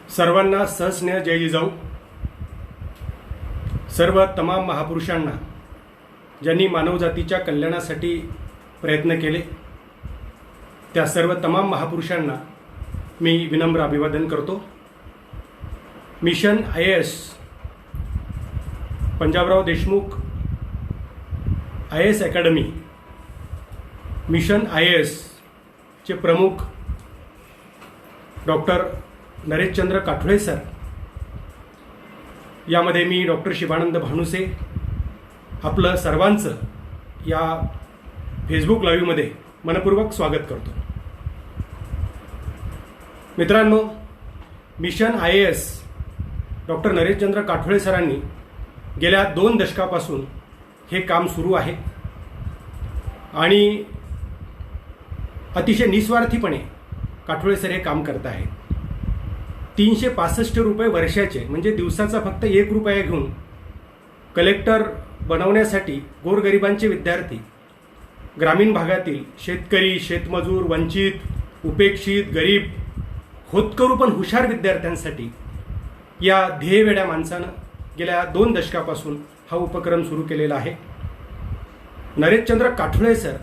सर्वांना सहस्नेह जय जिजाऊ. सर्व तमाम महापुरुषांना ज्यांनी मानवजातीच्या कल्याणासाठी प्रयत्न केले त्या सर्व तमाम महापुरुषांना मी विनम्र अभिवादन करतो. Mission IAS Panjabrao Deshmukh IAS academy mission IAS चे प्रमुख डॉक्टर नरेशचंद्र काठोळे सर, यामध्ये मी डॉक्टर शिवानंद भानुसे आपलं सर्वांचं या फेसबुक लाईव्हमध्ये मनपूर्वक स्वागत करतो. मित्रांनो, mission IAS doctor Nareshchandra Kathole सरांनी गेल्या 2 दशकापासून हे काम सुरू आहे आणि अतिशय निस्वार्थीपणे काठोळे सर हे काम करत आहेत. 365 रुपये वर्षाचे म्हणजे दिवसाचा फक्त 1 रुपया घेऊन कलेक्टर बनवण्यासाठी गोरगरिबांचे विद्यार्थी, ग्रामीण भागातील शेतकरी, शेतमजूर, वंचित, उपेक्षित, गरीब, होतकरू पण हुशार विद्यार्थ्यांसाठी या ध्येयवेड्या माणसानं गेल्या 2 दशकापासून हा उपक्रम सुरू केलेला आहे. नरेशचंद्र काठोळे सर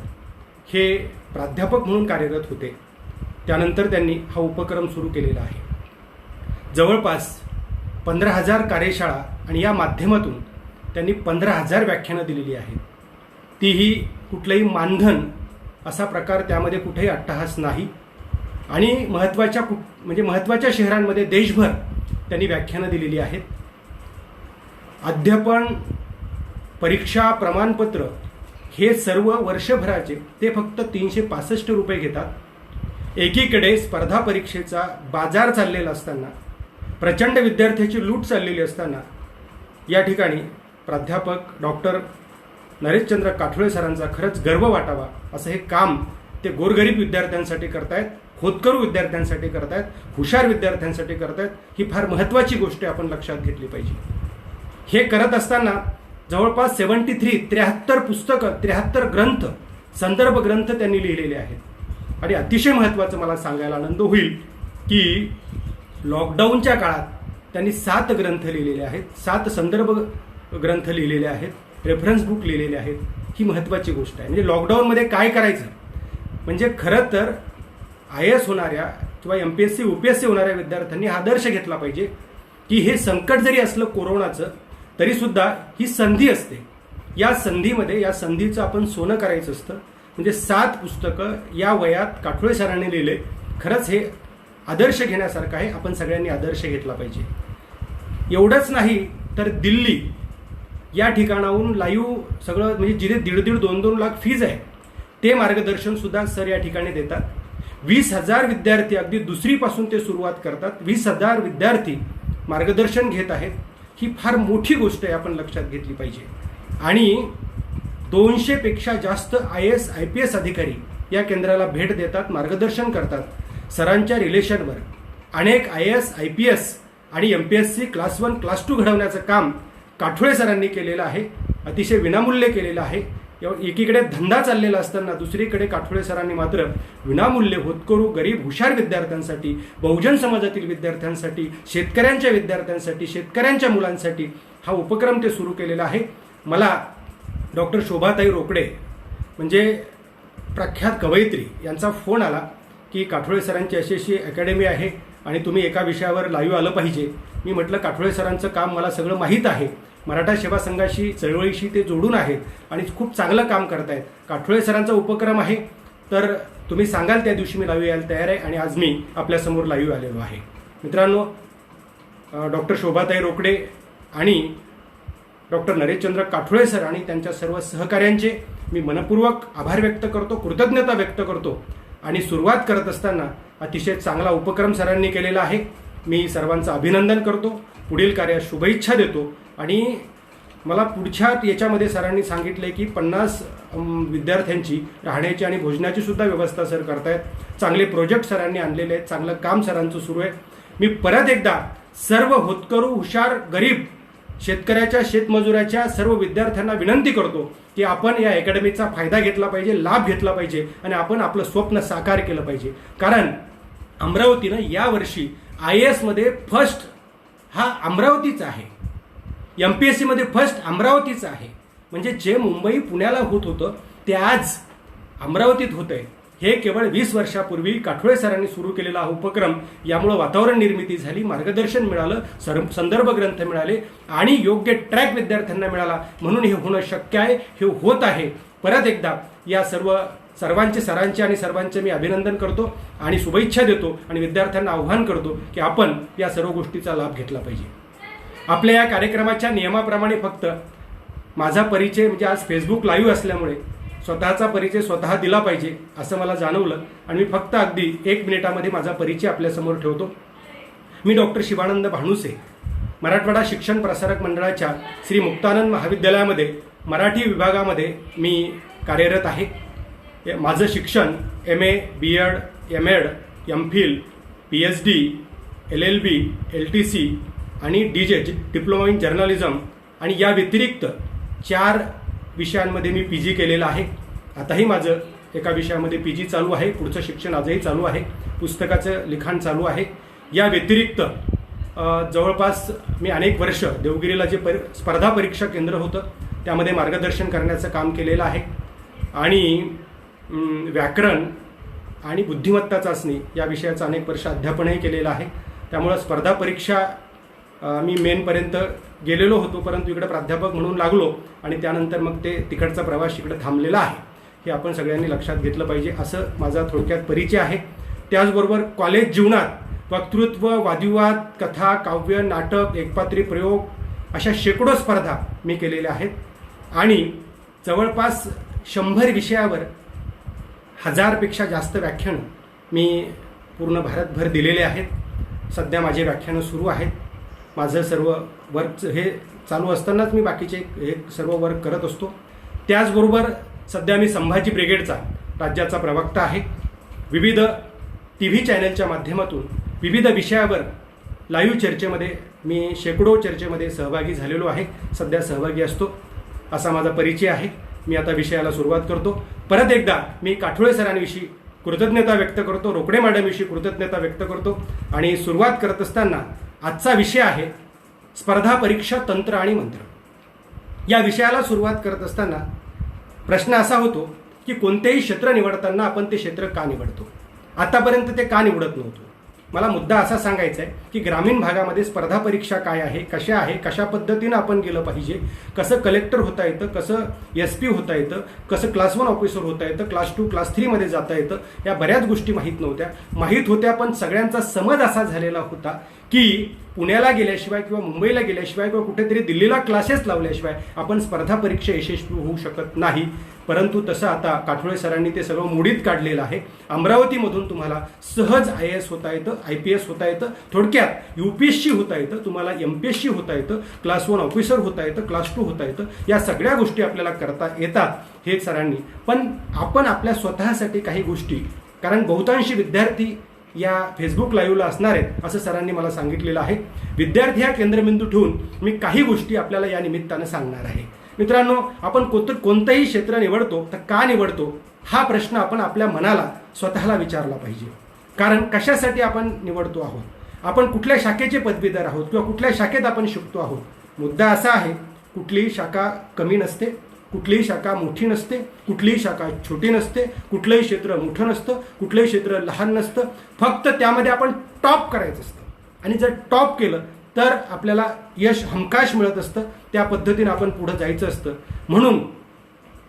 हे प्राध्यापक म्हणून कार्यरत होते. त्यानंतर त्यांनी हा उपक्रम सुरू केलेला आहे. जवळपास 15,000 कार्यशाळा आणि या माध्यमातून त्यांनी 15,000 व्याख्यानं दिलेली आहेत. तीही कुठलंही मानधन असा प्रकार त्यामध्ये कुठेही अट्टहास नाही आणि महत्त्वाच्या शहरांमध्ये देशभर त्यांनी व्याख्यानं दिलेली आहेत. अध्यापन, परीक्षा, प्रमाणपत्र हे सर्व वर्षभराचे ते फक्त 365 रुपये घेतात. एकीकडे स्पर्धा परीक्षेचा बाजार चाललेला असताना, प्रचंड विद्यार्थ्याची लूट चाललेली असताना या ठिकाणी प्राध्यापक डॉक्टर नरेशचंद्र काठोळे सरांचा खरंच गर्व वाटावा असं हे काम ते गोरगरीब विद्यार्थ्यांसाठी करतायत, होतकरू विद्यार्थ्यांसाठी करतायत, हुशार विद्यार्थ्यांसाठी करतायत. ही फार महत्त्वाची गोष्ट आपण लक्षात घेतली पाहिजे. हे करत असताना जवळपास 73 पुस्तकं, 73 ग्रंथ, संदर्भ ग्रंथ त्यांनी लिहिलेले आहेत. आणि अतिशय महत्त्वाचं मला सांगायला आनंद होईल की लॉकडाऊनच्या काळात त्यांनी 7 ग्रंथ लिहिलेले आहेत, 7 संदर्भ ग्रंथ लिहिलेले आहेत, रेफरन्स बुक लिहिलेले आहेत. ही महत्त्वाची गोष्ट आहे. म्हणजे लॉकडाऊनमध्ये काय करायचं, म्हणजे खरं तर IAS होणाऱ्या किंवा MPSC UPSC होणाऱ्या विद्यार्थ्यांनी हा आदर्श घेतला पाहिजे की हे संकट जरी असलं कोरोनाचं तरीसुद्धा ही संधी असते. या संधीमध्ये या संधीचं आपण सोनं करायचं असतं. म्हणजे 7 पुस्तकं या वयात काठोळे सरांनी लिहिले. खरंच हे आदर्श घेण्यासारखं आहे. आपण सगळ्यांनी आदर्श घेतला पाहिजे. एवढंच नाही तर दिल्ली या ठिकाणाहून लाईव्ह सगळं म्हणजे जिथे 1.5-2 लाख फीज आहे ते मार्गदर्शन सुद्धा सर या ठिकाणी देतात. 20,000 विद्यार्थी अगदी दुसरीपासून ते सुरुवात करतात. 20,000 विद्यार्थी मार्गदर्शन घेत आहेत. ही फार मोठी गोष्ट आहे, आपण लक्षात घेतली पाहिजे. आणि 200 पेक्षा जास्त IAS IPS अधिकारी या केंद्राला भेट देतात, मार्गदर्शन करतात. सरांच्या रिलेशनवर अनेक IAS IPS आणि MPSC क्लास 1 क्लास 2 घडवण्याचं काम काठोळे सरांनी केलेलं आहे. अतिशय विनामूल्य केलेलं आहे. एकीकडे धंदा चाललेला असताना दुसरीकडे काठोळे सरांनी मात्र विनामूल्य होतकरू, गरीब, हुशार विद्यार्थ्यांसाठी, बहुजन समाजातील विद्यार्थ्यांसाठी, शेतकऱ्यांच्या विद्यार्थ्यांसाठी, शेतकऱ्यांच्या मुलांसाठी हा उपक्रम ते सुरू केलेला आहे. मला डॉक्टर शोभाताई रोकडे म्हणजे प्रख्यात कवयित्री यांचा फोन आला की काठोळे सरांची अशी अकॅडमी आहे आणि तुम्ही एका विषयावर लाईव्ह आलं पाहिजे. मी म्हटलं काठोळे सरांचं काम मला सगळं माहीत आहे. मराठा सेवा संघाशी, चळवळीशी ते जोडून आहेत आणि खूप चांगलं काम करतायत. काठोळे सरांचा उपक्रम आहे तर तुम्ही सांगाल त्या दिवशी मी लाईव्ह यायला तयार आहे. आणि आज मी आपल्यासमोर लाईव्ह आलेलो आहे. मित्रांनो, डॉक्टर शोभाताई रोकडे आणि डॉक्टर नरेशचंद्र काठोळे सर आणि त्यांच्या सर्व सहकाऱ्यांचे मी मनपूर्वक आभार व्यक्त करतो, कृतज्ञता व्यक्त करतो. आणि सुरुवात करत असताना अतिशय चांगला उपक्रम सरांनी केलेला आहे. मी सर्वांचं अभिनंदन करतो, पुढील कार्यात शुभेच्छा देतो. आणि मला पुढच्या याच्यामध्ये सरांनी सांगितले की 50 विद्यार्थ्यांची राहण्याची आणि भोजनाची सुद्धा व्यवस्था सर करतायत. चांगले प्रोजेक्ट सरांनी आणलेले आहेत, चांगलं काम सरांचं सुरू आहे. मी परत एकदा सर्व होतकरू, हुशार, गरीब, शेतकऱ्याच्या, शेतमजुराच्या सर्व विद्यार्थ्यांना विनंती करतो की आपण या अकॅडमीचा फायदा घेतला पाहिजे, लाभ घेतला पाहिजे आणि आपण आपलं स्वप्न साकार केलं पाहिजे. कारण अमरावतीनं यावर्षी IAS मध्ये फर्स्ट हा अमरावतीचा आहे, MPSC मध्ये फर्स्ट अमरावतीचा आहे. म्हणजे जे मुंबई पुण्याला होत होतं ते आज अमरावतीत होत आहे. हे केवळ 20 वर्षापूर्वी काठोळे सरांनी सुरू केलेला हा उपक्रम. यामुळे वातावरण निर्मिती झाली, मार्गदर्शन मिळालं, संदर्भ ग्रंथ मिळाले आणि योग्य ट्रॅक विद्यार्थ्यांना मिळाला. म्हणून हे होणं शक्य आहे, हे होत आहे. परत एकदा या सरांचे आणि सर्वांचे मी अभिनंदन करतो आणि शुभेच्छा देतो आणि विद्यार्थ्यांना आव्हान करतो की आपण या सर्व गोष्टीचा लाभ घेतला पाहिजे. आपल्या या कार्यक्रमाच्या नियमाप्रमाणे फक्त माझा परिचय म्हणजे आज फेसबुक लाईव्ह असल्यामुळे स्वतःचा परिचय स्वतः दिला पाहिजे असं मला जाणवलं आणि मी फक्त अगदी 1 मिनिटामध्ये माझा परिचय आपल्यासमोर ठेवतो. मी डॉक्टर शिवानंद भानुसे, मराठवाडा शिक्षण प्रसारक मंडळाच्या श्री मुक्तानंद महाविद्यालयामध्ये मराठी विभागामध्ये मी कार्यरत आहे. माझं शिक्षण MA, BEd, MAd, MPhil, PhD, LLB, LTC आणि DJ डिप्लोमा इन जर्नलिझम आणि या व्यतिरिक्त 4 विषयांमध्ये मी PG केलेलं आहे. आताही माझं एका विषयामध्ये PG चालू आहे. पुढचं शिक्षण आजही चालू आहे. पुस्तकाचं लिखाण चालू आहे. या व्यतिरिक्त जवळपास मी अनेक वर्ष देवगिरीला जे स्पर्धा परीक्षा केंद्र होतं त्यामध्ये मार्गदर्शन करण्याचं काम केलेलं आहे आणि व्याकरण आणि बुद्धिमत्ता चाचणी या विषयाचं अनेक वर्ष अध्यापनही केलेलं आहे. त्यामुळं स्पर्धा परीक्षा मी मेनपर्यंत गेलेलो होतो, परंतु इकडे प्राध्यापक म्हणून लागलो आणि त्यानंतर मग ते तिकडचा प्रवास इकडे थांबलेला आहे. हे आपण सगळ्यांनी लक्षात घेतलं पाहिजे. असं माझा थोडक्यात परिचय आहे. त्याचबरोबर कॉलेज जीवनात वक्तृत्व, वादविवाद, कथा, काव्य, नाटक, एकपात्री प्रयोग अशा शेकडो स्पर्धा मी केलेल्या आहेत आणि जवळपास 100 विषयावर 1000पेक्षा जास्त व्याख्यानं मी पूर्ण भारतभर दिलेले आहेत. सध्या माझे व्याख्यानं सुरू आहेत. माझं सर्व वर्क हे चालू असतानाच मी बाकीचे हे सर्व वर्क करत असतो. त्याचबरोबर सध्या मी संभाजी ब्रिगेडचा राज्याचा प्रवक्ता आहे. विविध TV चॅनलच्या माध्यमातून विविध विषयावर लाईव्ह चर्चेमध्ये मी शेकडो चर्चेमध्ये सहभागी झालेलो आहे. सध्या सहभागी असतो. असा माझा परिचय आहे. मी आता विषयाला सुरुवात करतो. परत एकदा मी काठोळे सरांविषयी कृतज्ञता व्यक्त करतो, रोकडे मॅडमविषयी कृतज्ञता व्यक्त करतो आणि सुरुवात करत असताना आजचा विषय आहे स्पर्धा परीक्षा तंत्र आणि मंत्र. या विषयाला सुरुवात करत असताना प्रश्न असा होतो की कोणतेही क्षेत्र निवडताना आपण ते क्षेत्र का निवडतो. आतापर्यंत ते का निवडत नव्हतो. मला मुद्दा असा सांगायचा आहे की ग्रामीण भागामध्ये स्पर्धा परीक्षा काय आहे, कशा आहे, कशा पद्धतीनं आपण गेलं पाहिजे, कसं कलेक्टर होता येतं, कसं SP होता येतं, कसं क्लास 1 ऑफिसर होता येतं, क्लास 2 क्लास 3 मध्ये जाता येतं. या बऱ्याच गोष्टी माहीत नव्हत्या. माहीत होत्या पण सगळ्यांचा समज असा झालेला होता की पुण्याला गेल्याशिवाय किंवा मुंबईला गेल्याशिवाय किंवा कुठेतरी दिल्लीला क्लासेस लावल्याशिवाय आपण स्पर्धा परीक्षा यशस्वी होऊ शकत नाही. परंतु तसं आता काठोळे सरांनी ते सगळं मोडीत काढलेलं आहे. अमरावतीमधून तुम्हाला सहज IAS होता येतं, IPS होता येतं, थोडक्यात UPSC होता येतं, तुम्हाला MPSC होता येतं, क्लास 1 ऑफिसर होता येतं, क्लास 2 होता येतं. या सगळ्या गोष्टी आपल्याला करता येतात हे सरांनी. पण आपण आपल्या स्वतःसाठी काही गोष्टी, कारण बहुतांशी विद्यार्थी या फेसबुक लाईव्हला असणार आहेत असं सरांनी मला सांगितलेलं आहे. विद्यार्थी हा केंद्रबिंदू ठेवून मी काही गोष्टी आपल्याला या निमित्तानं सांगणार आहे. मित्रांनो, आपण कोणतंही क्षेत्र निवडतो तर का निवडतो हा प्रश्न आपण आपल्या मनाला स्वतःला विचारला पाहिजे. कारण कशासाठी आपण निवडतो आहोत, आपण कुठल्या शाखेचे पदवीधर आहोत किंवा कुठल्या शाखेत आपण शिकतो आहोत. मुद्दा असा आहे, कुठलीही शाखा कमी नसते, कुठलीही शाखा मोठी नसते, कुठलीही शाखा छोटी नसते, कुठलंही क्षेत्र मोठं नसतं, कुठलंही क्षेत्र लहान नसतं. फक्त त्यामध्ये आपण टॉप करायचं असतं आणि जर टॉप केलं तर आपल्याला यश हमखास मिळत असतं. त्या पद्धतीने आपण पुढे जायचं असतं. म्हणून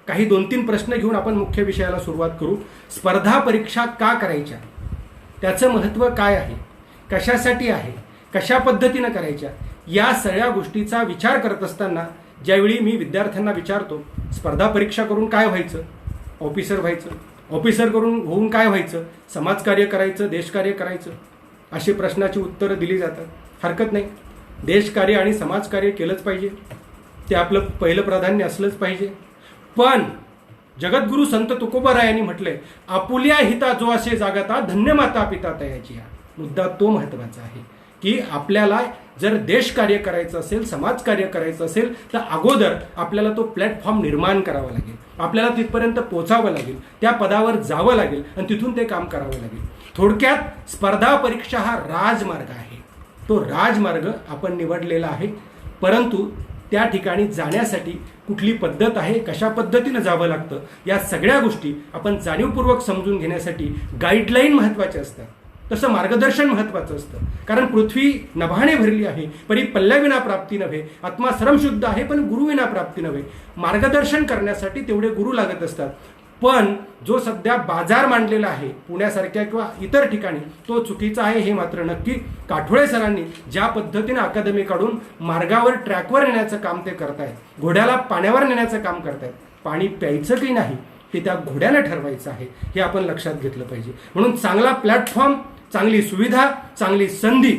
काही 2-3 प्रश्न घेऊन आपण मुख्य विषयाला सुरुवात करू. स्पर्धा परीक्षा का करायच्या, त्याचं महत्त्व काय आहे, कशासाठी आहे, कशा पद्धतीनं करायच्या, या सगळ्या गोष्टीचा विचार करत असताना ज्यावेळी मी विद्यार्थ्यांना विचारतो स्पर्धा परीक्षा करून काय व्हायचं, ऑफिसर व्हायचं, ऑफिसर होऊन काय व्हायचं, समाजकार्य करायचं, देशकार्य करायचं, अशी प्रश्नाची उत्तरं दिली जातात. हरकत नाही, देशकार्य आणि समाजकार्य केलंच पाहिजे, ते आपलं पहिलं प्राधान्य असलंच पाहिजे. पण जगद्गुरू संत तुकोबारायांनी म्हटलंय, आपुल्या हिता जो असे जागता धन्य माता पिता तयाची. मुद्दा तो महत्वाचा आहे की आपल्याला जर देशकार्य करायचं असेल, समाजकार्य करायचं असेल तर अगोदर आपल्याला तो प्लॅटफॉर्म निर्माण करावा लागेल. आपल्याला तिथपर्यंत पोचावं लागेल, त्या पदावर जावं लागेल आणि तिथून ते काम करावं लागेल. थोडक्यात स्पर्धा परीक्षा हा राजमार्ग आहे. तो राजमार्ग आपण निवडलेला आहे, परंतु त्या ठिकाणी जाण्यासाठी कुठली पद्धत आहे, कशा पद्धतीनं जावं लागतं, या सगळ्या गोष्टी आपण जाणीवपूर्वक समजून घेण्यासाठी गाईडलाईन महत्त्वाच्या असतात. तसं मार्गदर्शन महत्त्वाचं असतं. कारण पृथ्वी नभाने भरली आहे, परी पल्ल्याविना प्राप्ती नव्हे. आत्मा श्रमशुद्ध आहे, पण गुरुविना प्राप्ती नव्हे. मार्गदर्शन करण्यासाठी तेवढे गुरु लागत असतात. पण जो सध्या बाजार मांडलेला आहे पुण्यासारख्या किंवा इतर ठिकाणी, तो चुकीचा आहे हे मात्र नक्की. काठोळे सरांनी ज्या पद्धतीने अकादमी काढून मार्गावर, ट्रॅकवर नेण्याचं काम ते करतायत, घोड्याला पाण्यावर नेण्याचं काम करतायत, पाणी प्यायचं की नाही ते त्या घोड्यानं ठरवायचं आहे, हे आपण लक्षात घेतलं पाहिजे. म्हणून चांगला प्लॅटफॉर्म, चांगली सुविधा, चांगली संधी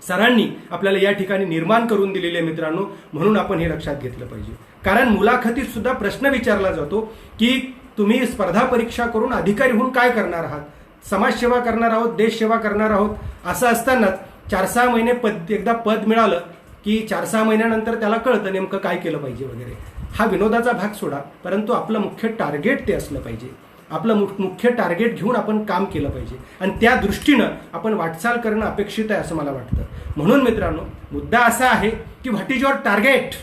सरांनी आपल्याला या ठिकाणी निर्माण करून दिलेली आहे मित्रांनो. म्हणून आपण हे लक्षात घेतलं पाहिजे. कारण मुलाखतीत सुद्धा प्रश्न विचारला जातो की तुम्ही स्पर्धा परीक्षा करून अधिकारी होऊन काय करणार आहात, समाजसेवा करणार आहोत, देशसेवा करणार आहोत. असं असतानाच 4-6 महिने एकदा पद मिळालं की 4-6 महिन्यानंतर त्याला कळतं नेमकं काय केलं पाहिजे वगैरे. हा विनोदाचा भाग सोडा, परंतु आपलं मुख्य टार्गेट ते असलं पाहिजे. आपलं मुख्य टार्गेट घेऊन आपण काम केलं पाहिजे आणि त्या दृष्टीनं आपण वाटचाल करणं अपेक्षित आहे असं मला वाटतं. म्हणून मित्रांनो, मुद्दा असा आहे की व्हॉट इज युअर टार्गेट.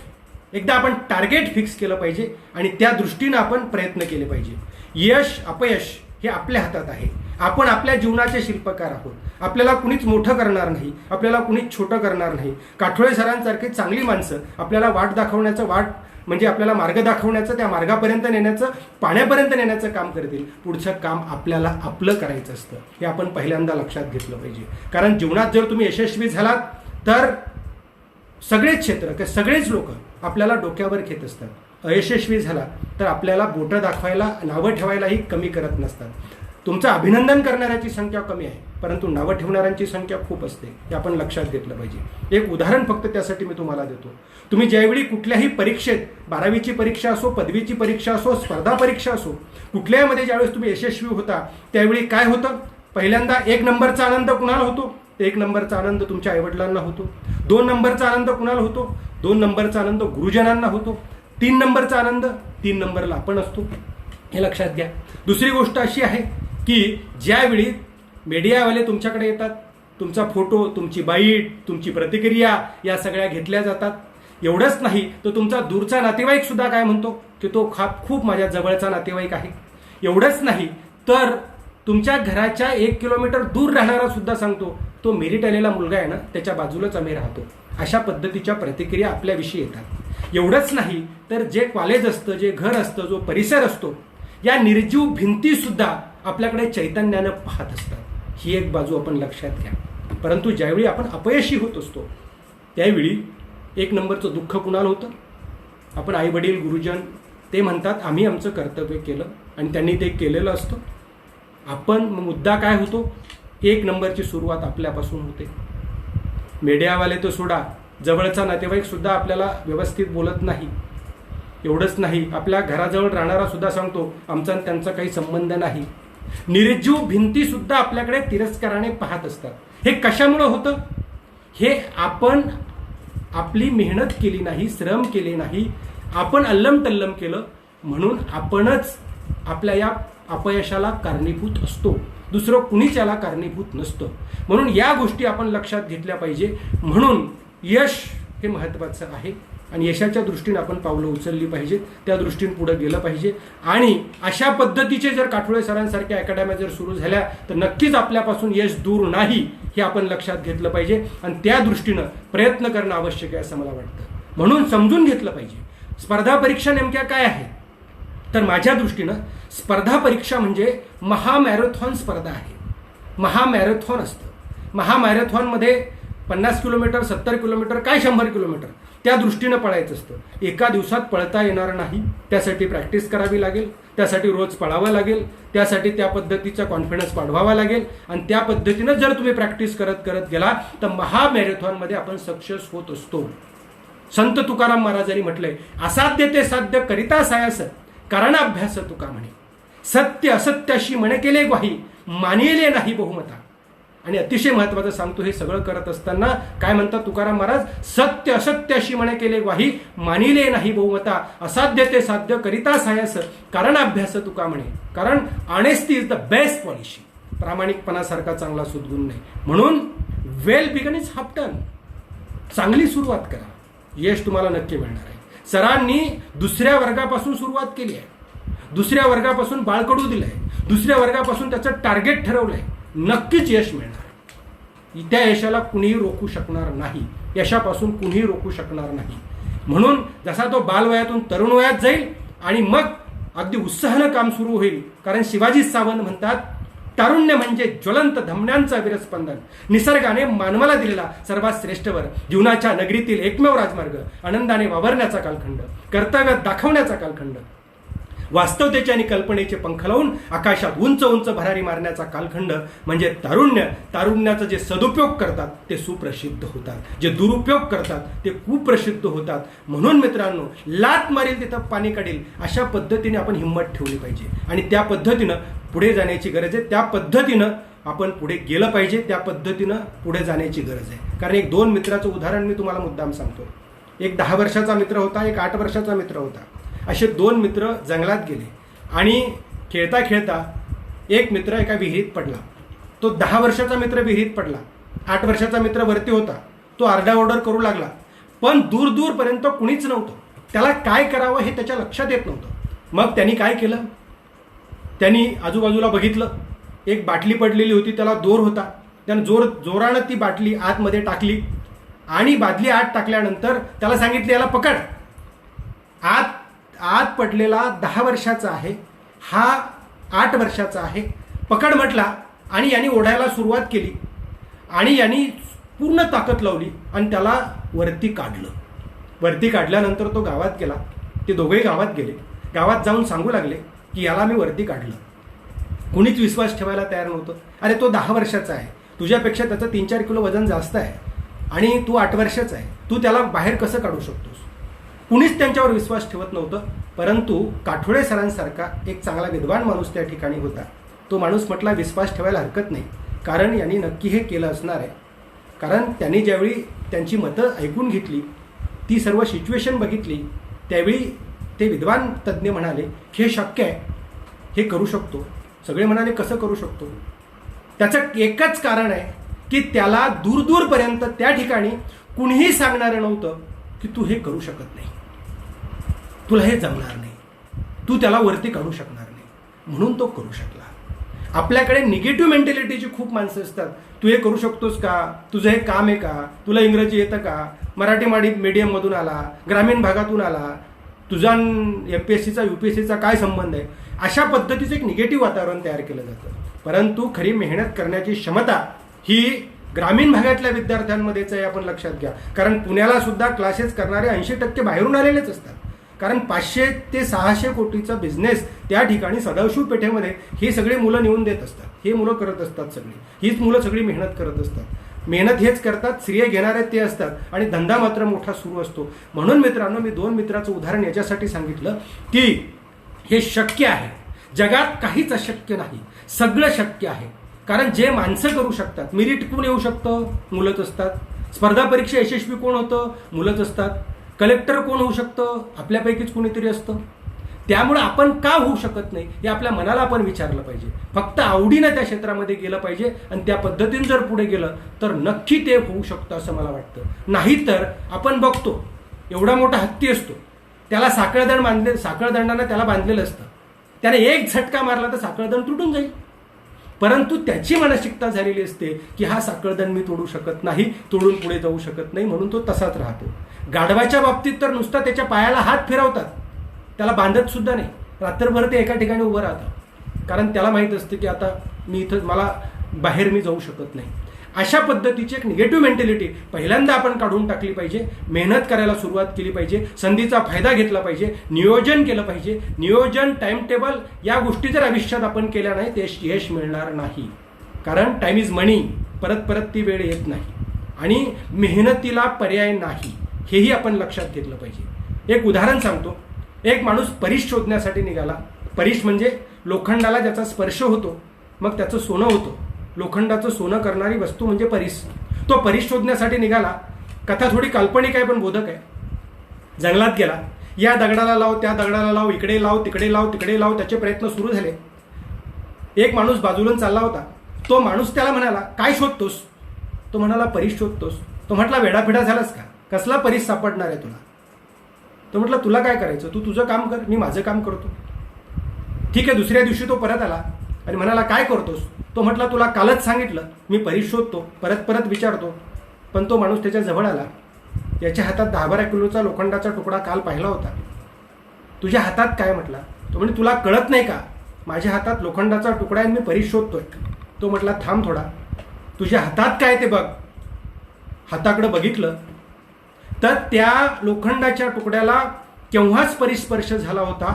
एकदा आपण टार्गेट फिक्स केलं पाहिजे आणि त्या दृष्टीनं आपण प्रयत्न केले पाहिजे. यश अपयश हे आपल्या हातात आहे. आपण आपल्या जीवनाचे शिल्पकार आहोत. आपल्याला कुणीच मोठं करणार नाही, आपल्याला कुणीच छोटं करणार नाही. काठोळे सरांसारखी चांगली माणसं आपल्याला वाट दाखवण्याचं, म्हणजे आपल्याला मार्ग दाखवण्याचं, त्या मार्गापर्यंत नेण्याचं, पाण्यापर्यंत नेण्याचं काम करतील. पुढचं काम आपल्याला आपलं करायचं असतं. हे आपण पहिल्यांदा लक्षात घेतलं पाहिजे. कारण जीवनात जर तुम्ही यशस्वी झालात तर सगळेच क्षेत्र, सगळेच लोक आपल्याला डोक्यावर घेत असतात. अयशस्वी झाला तर आपल्याला बोटं दाखवायला, नावं ठेवायलाही कमी करत नसतात. तुमचं अभिनंदन करणाऱ्याची संख्या कमी आहे, परंतु नावं ठेवणाऱ्यांची संख्या खूप असते. हे आपण लक्षात घेतलं पाहिजे. एक उदाहरण फक्त त्यासाठी मी तुम्हाला देतो. तुम्ही ज्यावेळी कुठल्याही परीक्षेत, 12वीची परीक्षा असो, पदवीची परीक्षा असो, स्पर्धा परीक्षा असो, कुठल्यामध्ये ज्यावेळेस तुम्ही यशस्वी होता त्यावेळी काय होतं? पहिल्यांदा 1 नंबरचा आनंद कुणाला होतो? 1 नंबरचा आनंद तुमच्या आईवडिलांना होतो. 2 नंबरचा आनंद कुणाला होतो? 2 नंबरचा आनंद गुरुजनांना होतो. 3 नंबरचा आनंद 3 नंबरला आपण असतो. हे लक्षात घ्या. दुसरी गोष्ट अशी आहे की ज्यावेळी मीडियावाले तुमच्याकडे येतात, तुमचा फोटो, तुमची बाईट, तुमची प्रतिक्रिया या सगळ्या घेतल्या जातात. एवढंच नाही तर तुमचा दूरचा नातेवाईक सुद्धा काय म्हणतो की तो खूप माझ्या जवळचा नातेवाईक आहे. एवढंच नाही तर तुमच्या घराच्या 1 किलोमीटर दूर राहणारा सुद्धा सांगतो तो मेरिट आलेला मुलगा आहे ना, त्याच्या बाजूलाच आम्ही राहतो. अशा पद्धतीच्या प्रतिक्रिया आपल्याविषयी येतात. एवढंच नाही तर जे कॉलेज असतं, जे घर असतं, जो परिसर असतो, या निर्जीव भिंती सुद्धा आपल्याकडे चैतन्यानं पाहत असतात. ही एक बाजू आपण लक्षात घ्या. परंतु ज्यावेळी आपण अपयशी होत असतो त्यावेळी 1 नंबरचं दुःख कुणाला होतं? आपण आई वडील, गुरुजन ते म्हणतात आम्ही आमचं कर्तव्य केलं आणि त्यांनी ते केलेलं असतं. आपण मुद्दा काय होतो? 1 नंबरची सुरुवात आपल्यापासून होते. मीडियावाले तर सोडा, जवळचा नातेवाईक सुद्धा आपल्याला व्यवस्थित बोलत नाही. एवढंच नाही, आपल्या घराजवळ राहणारा सुद्धा सांगतो आमचा आणि त्यांचा काही संबंध नाही. निर्जीव भिंती सुद्धा आपल्याकडे तिरस्काराने पाहत असतात. हे कशामुळे होतं? हे आपण आपली मेहनत केली नाही, श्रम केले नाही, आपण अल्लम तल्लम केलं, म्हणून आपणच आपल्या या अपयशाला कारणीभूत असतो. दुसरं कुणीच याला कारणीभूत नसतं. म्हणून या गोष्टी आपण लक्षात घेतल्या पाहिजे. म्हणून यश हे महत्त्वाचं आहे आणि यशाच्या दृष्टीने आपण पावलं उचलली पाहिजेत, त्या दृष्टीने पुढे गेलं पाहिजे. आणि अशा पद्धतीचे जर काठोळे सरांसारख्या अकॅडम्या जर सुरू झाल्या तर नक्कीच आपल्यापासून यश दूर नाही, हे आपण लक्षात घेतलं पाहिजे आणि त्या दृष्टीनं प्रयत्न करणं आवश्यक आहे असं मला वाटतं. म्हणून समजून घेतलं पाहिजे स्पर्धा परीक्षा नेमक्या काय आहेत. तर माझ्या दृष्टीनं स्पर्धा परीक्षा म्हणजे महामॅरेथॉन स्पर्धा आहे. महामॅरेथॉन असतं. महामॅरेथॉनमध्ये 50 किलोमीटर, 70 किलोमीटर, काय 100 किलोमीटर त्या दृष्टीनं पळायचं असतं. एका दिवसात पळता येणार नाही. त्यासाठी प्रॅक्टिस करावी लागेल, त्यासाठी रोज पळावं लागेल, त्यासाठी त्या पद्धतीचा कॉन्फिडन्स वाढवावा लागेल आणि त्या पद्धतीनं जर तुम्ही प्रॅक्टिस करत करत गेला तर महामॅरेथॉनमध्ये आपण सक्सेस होत असतो. संत तुकाराम महाराजांनी म्हटलंय, असाध्य ते साध्य करिता सायास कारण अभ्यास तुका म्हणे. सत्य असत्याशी म्हणे केले ग्वाही, मानिले नाही बहुमता. आणि अतिशय महत्वाचं सांगतो, हे सगळं करत असताना काय म्हणतात तुकाराम महाराज, सत्य असत्याशी म्हणे केले ग्वाही, मानिले नाही बहुमता, असाध्य ते साध्य करिता सायस, कारण अभ्यास तुका म्हणे. कारण honesty is the best policy. प्रामाणिकपणासारखा चांगला सद्गुण नाही. म्हणून well begun is half done. चांगली सुरुवात करा, यश तुम्हाला नक्की मिळणार आहे. सरांनी दुसऱ्या वर्गापासून सुरुवात केली आहे, दुसऱ्या वर्गापासून बाळकडू दिलंय, दुसऱ्या वर्गापासून त्याचं टार्गेट ठरवलंय. नक्कीच यश मिळणार. त्या यशाला कुणीही रोखू शकणार नाही, यशापासून कुणीही रोखू शकणार नाही. म्हणून जसा तो बालवयातून तरुण वयात जाईल आणि मग अगदी उत्साहानं काम सुरू होईल. कारण शिवाजी सावंत म्हणतात, तारुण्य म्हणजे ज्वलंत धमन्यांचा विरस्पंदन, निसर्गाने मानवाला दिलेला सर्वात श्रेष्ठ वर, जीवनाच्या नगरीतील एकमेव राजमार्ग, आनंदाने वावरण्याचा कालखंड, कर्तव्यात दाखवण्याचा कालखंड, वास्तवतेचे आणि कल्पनेचे पंख लावून आकाशात उंच उंच भरारी मारण्याचा कालखंड म्हणजे तारुण्य. तारुण्याचा जे सदुपयोग करतात ते सुप्रसिद्ध होतात, जे दुरुपयोग करतात ते कुप्रसिद्ध होतात. म्हणून मित्रांनो, लात मारेल तिथं पाणी काढेल अशा पद्धतीने आपण हिंमत ठेवली पाहिजे आणि त्या पद्धतीनं पुढे जाण्याची गरज आहे. त्या पद्धतीनं आपण पुढे गेलं पाहिजे, त्या पद्धतीनं पुढे जाण्याची गरज आहे. कारण एक 2 मित्राचं उदाहरण मी तुम्हाला मुद्दाम सांगतो. एक 10 वर्षाचा मित्र होता, एक 8 वर्षाचा मित्र होता. असे 2 मित्र जंगलात गेले आणि खेळता खेळता एक मित्र एका विहिरीत पडला. तो 10 वर्षाचा मित्र विहिरीत पडला, 8 वर्षाचा मित्र वरती होता. तो आरडाओरड करू लागला, पण दूर दूरपर्यंत कुणीच नव्हतं. त्याला काय करावं हे त्याच्या लक्षात येत नव्हतं. मग त्यांनी काय केलं, त्यांनी आजूबाजूला बघितलं. एक बाटली पडलेली होती, त्याला दोर होता. त्यानं जोरानं ती बाटली आतमध्ये टाकली आणि बादली आत टाकल्यानंतर त्याला सांगितले, याला पकड. आत पडलेला 10 वर्षाचा आहे, हा 8 वर्षाचा आहे. पकड म्हटला आणि यांनी ओढायला सुरुवात केली आणि यांनी पूर्ण ताकद लावली आणि त्याला वरती काढलं. वरती काढल्यानंतर तो गावात गेला. ते दोघेही गावात गेले. गावात जाऊन सांगू लागले की याला मी वरती काढलं. कुणीच विश्वास ठेवायला तयार नव्हतं. अरे तो 10 वर्षाचा आहे, तुझ्यापेक्षा त्याचं 3-4 किलो वजन जास्त आहे आणि तू 8 वर्षाचा आहे, तू त्याला बाहेर कसं काढू शकतोस. कुणीच त्यांच्यावर विश्वास ठेवत नव्हतं. परंतु काठोडे सरांसारखा एक चांगला विद्वान माणूस त्या ठिकाणी होता. तो माणूस म्हटला, विश्वास ठेवायला हरकत नाही, कारण यांनी नक्की हे केलं असणार आहे. कारण त्यांनी ज्यावेळी त्यांची मतं ऐकून घेतली, ती सर्व सिच्युएशन बघितली, त्यावेळी ते विद्वान तज्ज्ञ म्हणाले की हे शक्य आहे, हे करू शकतो. सगळे म्हणाले कसं करू शकतो. त्याचं एकच कारण आहे की त्याला दूरपर्यंत त्या ठिकाणी कुणीही सांगणारं नव्हतं की तू हे करू शकत नाही, तुला हे जमणार नाही, तू त्याला वरती काढू शकणार नाही. म्हणून तो करू शकला. आपल्याकडे निगेटिव्ह मेंटॅलिटीची खूप माणसं असतात. तू हे करू शकतोस का, तुझं हे काम आहे का, तुला इंग्रजी येतं का, मराठी मीडियममधून आला, ग्रामीण भागातून आला, तुझा MPSCचा UPSCचा काय संबंध आहे. अशा पद्धतीचं एक निगेटिव्ह वातावरण तयार केलं जातं. परंतु खरी मेहनत करण्याची क्षमता ही ग्रामीण भागातल्या विद्यार्थ्यांमध्येच आहे, आपण लक्षात घ्या. कारण पुण्याला सुद्धा क्लासेस करणारे 80% बाहेरून आलेलेच असतात. कारण 500 ते 600 कोटीचा बिझनेस त्या ठिकाणी सदाशिव पेठेमध्ये ही सगळी मुलं नेऊन देत असतात. हे मुलं करत असतात सगळी. हीच मुलं सगळी मेहनत करत असतात. मेहनत हेच करतात, श्रेय घेणारे ते असतात आणि धंदा मात्र मोठा सुरू असतो. म्हणून मित्रांनो, मी 2 मित्राचं उदाहरण याच्यासाठी सांगितलं की हे शक्य आहे. जगात काहीच अशक्य नाही, सगळं शक्य आहे. कारण जे माणसं करू शकतात, मेरिट कोण येऊ शकतं, मुलंच असतात. स्पर्धा परीक्षा यशस्वी कोण होतं, मुलंच असतात. कलेक्टर कोण होऊ शकतं, आपल्यापैकीच कोणीतरी असतं. त्यामुळे आपण का होऊ शकत नाही हे आपल्या मनाला आपण विचारलं पाहिजे. फक्त आवडीनं त्या क्षेत्रामध्ये गेलं पाहिजे आणि त्या पद्धतीने जर पुढे गेलं तर नक्की ते होऊ शकतं असं मला वाटतं. नाहीतर आपण बघतो एवढा मोठा हत्ती असतो, त्याला साखळदंडानं त्याला बांधलेलं असतं. त्याने एक झटका मारला तर साखळदंड तुटून जाईल. परंतु त्याची मानसिकता झालेली असते की हा साखळदंड मी तोडू शकत नाही, तोडून पुढे जाऊ शकत नाही, म्हणून तो तसाच राहतो. गाढवाच्या बाबतीत तर नुसता त्याच्या पायाला हात फिरवतात, त्याला बांधत सुद्धा नाही. रात्रभर ते एका ठिकाणी उभं राहतं, कारण त्याला माहीत असतं की आता मी इथं मला बाहेर मी जाऊ शकत नाही. अशा पद्धतीची एक निगेटिव्ह मेंटॅलिटी पहिल्यांदा आपण काढून टाकली पाहिजे. मेहनत करायला सुरुवात केली पाहिजे, संधीचा फायदा घेतला पाहिजे, नियोजन केलं पाहिजे. नियोजन, टाइम टेबल या गोष्टी जर आयुष्यात आपण केल्या नाही ते यश मिळणार नाही. कारण टाइम इज मनी, परत ती वेळ येत नाही आणि मेहनतीला पर्याय नाही, हेही आपण लक्षात घेतलं पाहिजे. एक उदाहरण सांगतो. एक माणूस परीस शोधण्यासाठी निघाला. परीस म्हणजे लोखंडाला ज्याचा स्पर्श होतो मग त्याचं सोनं होतं. लोखंडाचं सोनं करणारी वस्तू म्हणजे परीस. तो परीस शोधण्यासाठी निघाला. कथा थोडी काल्पनिक आहे पण बोधक आहे. जंगलात गेला. या दगडाला लाव, त्या दगडाला लाव, इकडे लाव, तिकडे लाव, तिकडे लाव, त्याचे प्रयत्न सुरू झाले. एक माणूस बाजूला चालला होता. तो माणूस त्याला म्हणाला, काय शोधतोस? तो म्हणाला, परीस शोधतोस. तो म्हटला, वेडाफिडा झालास का? कसला परीस सापडणार आहे तुला? तो म्हटलं, तुला काय करायचं? तू तुझं काम कर, मी माझं काम करतो. ठीक आहे. दुसऱ्या दिवशी तो परत आला आणि म्हणाला, काय करतोस? तो म्हटला, तुला कालच सांगितलं मी परीस शोधतो, परत परत विचारतो. पण तो माणूस त्याच्या जवळ आला. याच्या हातात 10-12 किलोचा लोखंडाचा तुकडा काल पाहिला होता. तुझ्या हातात काय? म्हटला. तो म्हणजे तुला कळत नाही का? माझ्या हातात लोखंडाचा तुकडा आहे, मी परीस शोधतोय. तो म्हटला, थांब थोडा, तुझ्या हातात काय ते बघ. हाताकडे बघितलं तर त्या लोखंडाच्या तुकड्याला केव्हाच परिस्पर्श झाला होता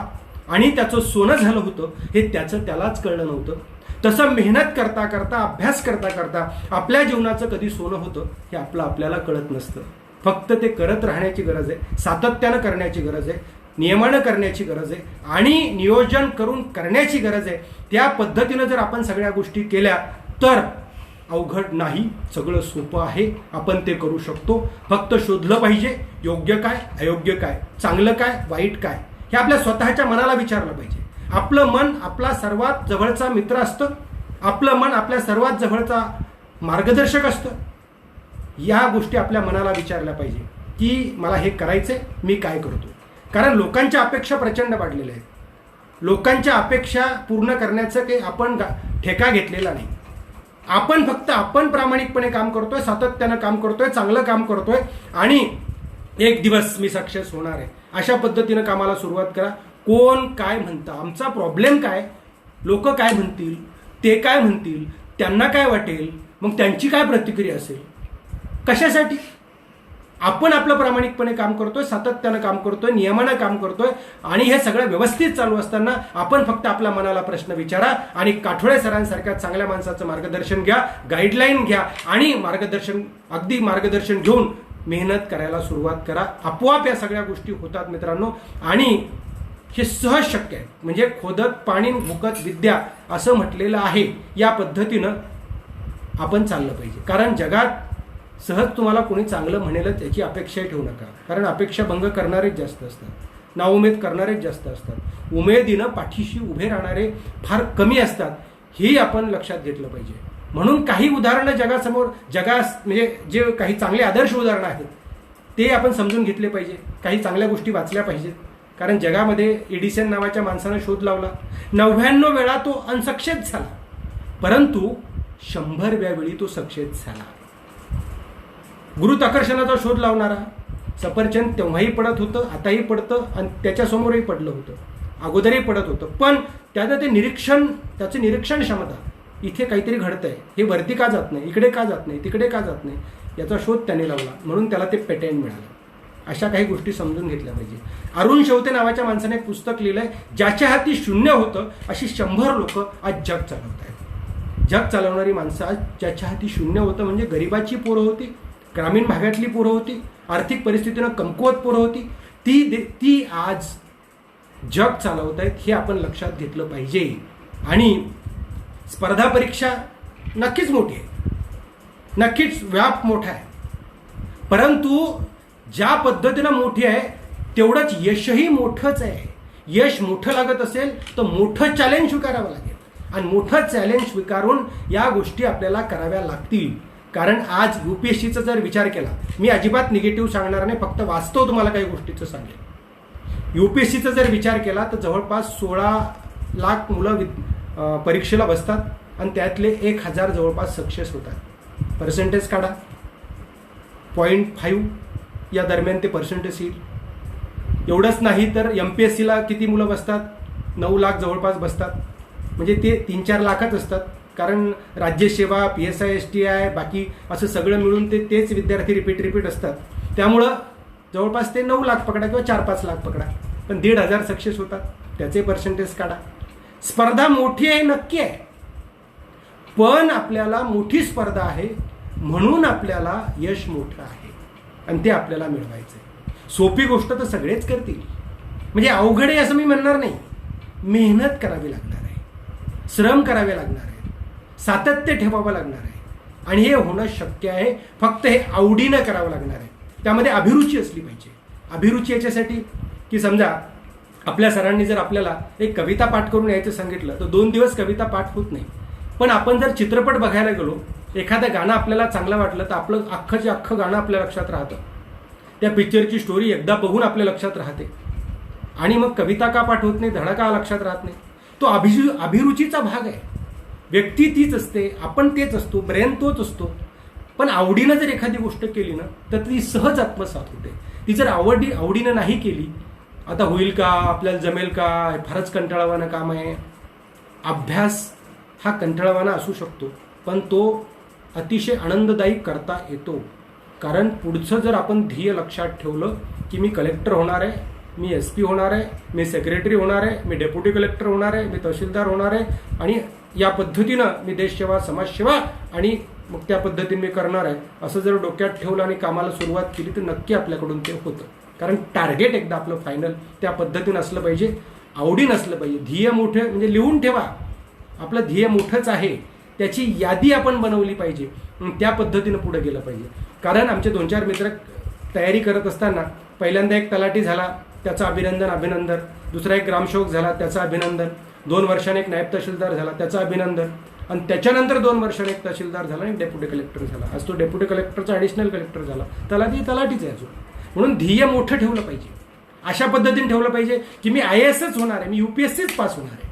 आणि त्याचं सोनं झालं होतं हे त्याचं त्यालाच कळलं नव्हतं. तसं मेहनत करता करता, अभ्यास करता करता आपल्या जीवनाचं कधी सोनं होतं हे आपल्याला कळत नसतं. फक्त ते करत राहण्याची गरज आहे, सातत्यानं करण्याची गरज आहे, नियमानं करण्याची गरज आहे आणि नियोजन करून करण्याची गरज आहे. त्या पद्धतीनं जर आपण सगळ्या गोष्टी केल्या तर अवघड नाही, सगळं सोपं आहे. आपण ते करू शकतो. फक्त शोधलं पाहिजे योग्य काय, अयोग्य काय, चांगलं काय, वाईट काय, हे आपल्या स्वतःच्या मनाला विचारलं पाहिजे. आपलं मन आपला सर्वात जवळचा मित्र असतं. आपलं मन आपल्या सर्वात जवळचा मार्गदर्शक असतं. या गोष्टी आपल्या मनाला विचारल्या पाहिजे की मला हे करायचंय, मी काय करतो. कारण लोकांच्या अपेक्षा प्रचंड वाढलेल्या आहेत. लोकांच्या अपेक्षा पूर्ण करण्याचं काही आपण ठेका घेतलेला नाही. आपण फक्त आपण प्रामाणिकपणे काम करतोय, सातत्यानं काम करतोय, चांगलं काम करतोय आणि एक दिवस मी सक्सेस होणार आहे अशा पद्धतीनं कामाला सुरुवात करा. कोण काय म्हणतं, आमचा प्रॉब्लेम काय, लोक काय म्हणतील, ते काय म्हणतील, त्यांना काय वाटेल, मग त्यांची काय प्रतिक्रिया असेल, कशासाठी? आपण आपलं प्रामाणिकपणे काम करतोय, सातत्यानं काम करतोय, नियमानं काम करतोय आणि हे सगळं व्यवस्थित चालू असताना आपण फक्त आपल्या मनाला प्रश्न विचारा आणि काठोळे सरांसारख्या चांगल्या माणसाचं मार्गदर्शन घ्या, गाईडलाईन घ्या आणि मार्गदर्शन घेऊन मेहनत करायला सुरुवात करा. आपोआप या सगळ्या गोष्टी होतात मित्रांनो आणि हे सहज शक्य आहे. म्हणजे खोदत पाणी भुकत विद्या असं म्हटलेलं आहे. या पद्धतीनं आपण चाललं पाहिजे. कारण जगात सहज तुम्हाला कोणी चांगलं म्हणेलच याची अपेक्षा ठेवू नका. कारण अपेक्षा भंग करणारेच जास्त असतात, नाउमेद करणारेच जास्त असतात. उमेदीनं पाठीशी उभे राहणारे फार कमी असतात. हेही आपण लक्षात घेतलं पाहिजे. म्हणून काही उदाहरणं म्हणजे जे काही चांगले आदर्श उदाहरणं आहेत ते आपण समजून घेतले पाहिजे. काही चांगल्या गोष्टी वाचल्या पाहिजेत. कारण जगामध्ये एडिसन नावाच्या माणसानं शोध लावला. 99 वेळा तो अनसक्सेस झाला, परंतु 100व्या वेळी तो सक्सेस झाला. गुरुत्वाकर्षणाचा शोध लावणारा सफरचंद तेव्हाही पडत होतं, आताही पडतं आणि त्याच्यासमोरही पडलं होतं, अगोदरही पडत होतं. पण त्याचं त्याचं निरीक्षण क्षमता, इथे काहीतरी घडतंय, हे वरती का जात नाही, इकडे का जात नाही, तिकडे का जात नाही, याचा शोध त्याने लावला. म्हणून त्याला ते पेटेंट मिळालं. अशा काही गोष्टी समजून घेतल्या पाहिजे. अरुण शेवते नावाच्या माणसाने एक पुस्तक लिहिलंय, ज्याच्या हाती शून्य होतं अशी 100 लोक आज जग चालवत आहेत. जग चालवणारी माणसं आज ज्याच्या हाती शून्य होतं म्हणजे गरिबाची पोरं होती, ग्रामीण भागातली पोरं होती, आर्थिक परिस्थितीनं कमकुवत पोरं होती, ती आज जग चालवत आहेत. हे आपण लक्षात घेतलं पाहिजे. आणि स्पर्धा परीक्षा नक्कीच मोठी आहे, नक्कीच व्याप मोठा आहे, परंतु ज्या पद्धतीनं मोठी आहे तेवढंच यशही मोठंच आहे. यश मोठं लागत असेल तर मोठं चॅलेंज स्वीकारावं लागेल आणि मोठं चॅलेंज स्वीकारून या गोष्टी आपल्याला कराव्या लागतील. कारण आज UPSCचा जर विचार केला, मी अजिबात निगेटिव्ह सांगणार नाही, फक्त वास्तव तुम्हाला काही गोष्टीचं सांगेल. UPSCचा जर विचार केला तर जवळपास 16 लाख मुलं परीक्षेला बसतात आणि त्यातले 1000 जवळपास सक्सेस होतात. पर्सेंटेज काढा, 0.5 या दरम्यान ते पर्सेंटेज येईल. एवढंच नाही तर MPSCला किती मुलं बसतात? 9 लाख जवळपास बसतात. म्हणजे ते 3-4 लाखच असतात. कारण राज्यसेवा, PSI STI बाकी असं सगळं मिळून तेच विद्यार्थी रिपीट असतात. त्यामुळं जवळपास ते 9 लाख पकडा किंवा 4-5 लाख पकडा, पण 1,500 सक्सेस होतात. त्याचे पर्सेंटेज काढा. स्पर्धा मोठी आहे, नक्की आहे, पण आपल्याला मोठी स्पर्धा आहे म्हणून आपल्याला यश मोठं आहे आणि ते आपल्याला मिळवायचं आहे. सोपी गोष्ट तर सगळेच करतील, म्हणजे अवघड आहे असं मी म्हणणार नाही. मेहनत करावी लागणार आहे, श्रम करावे लागणार आहे, सातत्य ठेवावं लागणार आहे आणि हे होणं शक्य आहे. फक्त हे आवडीनं करावं लागणार आहे. त्यामध्ये अभिरुची असली पाहिजे. अभिरुची याच्यासाठी की समजा आपल्या सरांनी जर आपल्याला एक कविता पाठ करून यायचं सांगितलं तर 2 दिवस कविता पाठ होत नाही. पण आपण जर चित्रपट बघायला गेलो, एखादं गाणं आपल्याला चांगलं वाटलं तर आपलं अख्खंचे अख्खं गाणं आपल्या लक्षात राहतं. त्या पिक्चरची स्टोरी एकदा बघून आपल्या लक्षात राहते. आणि मग कविता का पाठ होत नाही, धडा का लक्षात राहत नाही? तो अभिरुचीचा भाग आहे. व्यक्ती तीच असते, आपण तेच असतो, ब्रेन तोच असतो. पण आवडीनं जर एखादी गोष्ट केली ना तर ती सहज आत्मसात होते. ती जर आवडीनं नाही केली, आता होईल का, आपल्याला जमेल का, फारच कंटाळवाणं काम आहे. अभ्यास हा कंटाळवाणा असू शकतो पण तो अतिशय आनंददायी करता येतो. कारण पुढचं जर आपण ध्येय लक्षात ठेवलं की मी कलेक्टर होणार आहे, मी SP होणार आहे, मी सेक्रेटरी होणार आहे, मी डेप्युटी कलेक्टर होणार आहे, मी तहसीलदार होणार आहे आणि या पद्धतीनं मी देशसेवा, समाजसेवा आणि मग त्या पद्धतीने मी करणार आहे, असं जर डोक्यात ठेवलं आणि कामाला सुरुवात केली तर नक्की आपल्याकडून ते होतं. कारण टार्गेट एकदा आपलं फायनल त्या पद्धतीनं असलं पाहिजे, आवडी नसलं पाहिजे. ध्येय मोठं म्हणजे लिहून ठेवा, आपलं ध्येय मोठंच आहे, त्याची यादी आपण बनवली पाहिजे, त्या पद्धतीनं पुढे गेलं पाहिजे. कारण आमचे 2-4 मित्र तयारी करत असताना पहिल्यांदा एक तलाठी झाला, त्याचं अभिनंदन. दुसरा एक ग्रामसेवक झाला, त्याचं अभिनंदन. 2 वर्षाने एक नायब तहसीलदार झाला, त्याचं अभिनंदन. आणि त्याच्यानंतर 2 वर्षाने एक तहसीलदार झाला आणि डेप्युटी कलेक्टर झाला. आज तो डेप्युटी कलेक्टरचा ॲडिशनल कलेक्टर झाला. तलाठीच आहे अजून. म्हणून ध्येय मोठं ठेवलं पाहिजे. अशा पद्धतीने ठेवलं पाहिजे की मी IASच होणार आहे, मी UPSCच पास होणार आहे,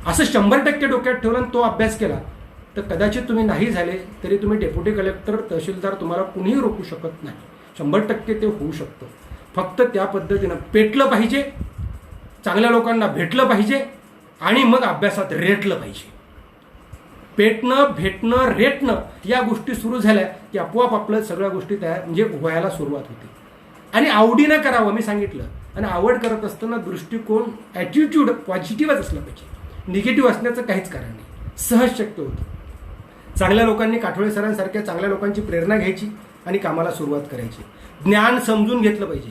असं 100% डोक्यात ठेवलं आणि तो अभ्यास केला तर कदाचित तुम्ही नाही झाले तरी तुम्ही डेप्युटी कलेक्टर, तहसीलदार तुम्हाला कुणीही रोखू शकत नाही. 100% ते होऊ शकतं. फक्त त्या पद्धतीनं पेटलं पाहिजे, चांगल्या लोकांना भेटलं पाहिजे आणि मग अभ्यासात रेटलं पाहिजे. पेटणं, भेटणं, रेटणं या गोष्टी सुरू झाल्या की आपोआप आपलं सगळ्या गोष्टी तयार म्हणजे व्हायला सुरुवात होते. आणि आवडीनं करावं मी सांगितलं. आणि आवड करत असताना दृष्टिकोन, ॲटिट्यूड पॉझिटिव्हच असलं पाहिजे. निगेटिव्ह असण्याचं काहीच कारण नाही. सहज शक्य होतं. चांगल्या लोकांनी, काठोळे सरांसारख्या चांगल्या लोकांची प्रेरणा घ्यायची आणि कामाला सुरुवात करायची. ज्ञान समजून घेतलं पाहिजे.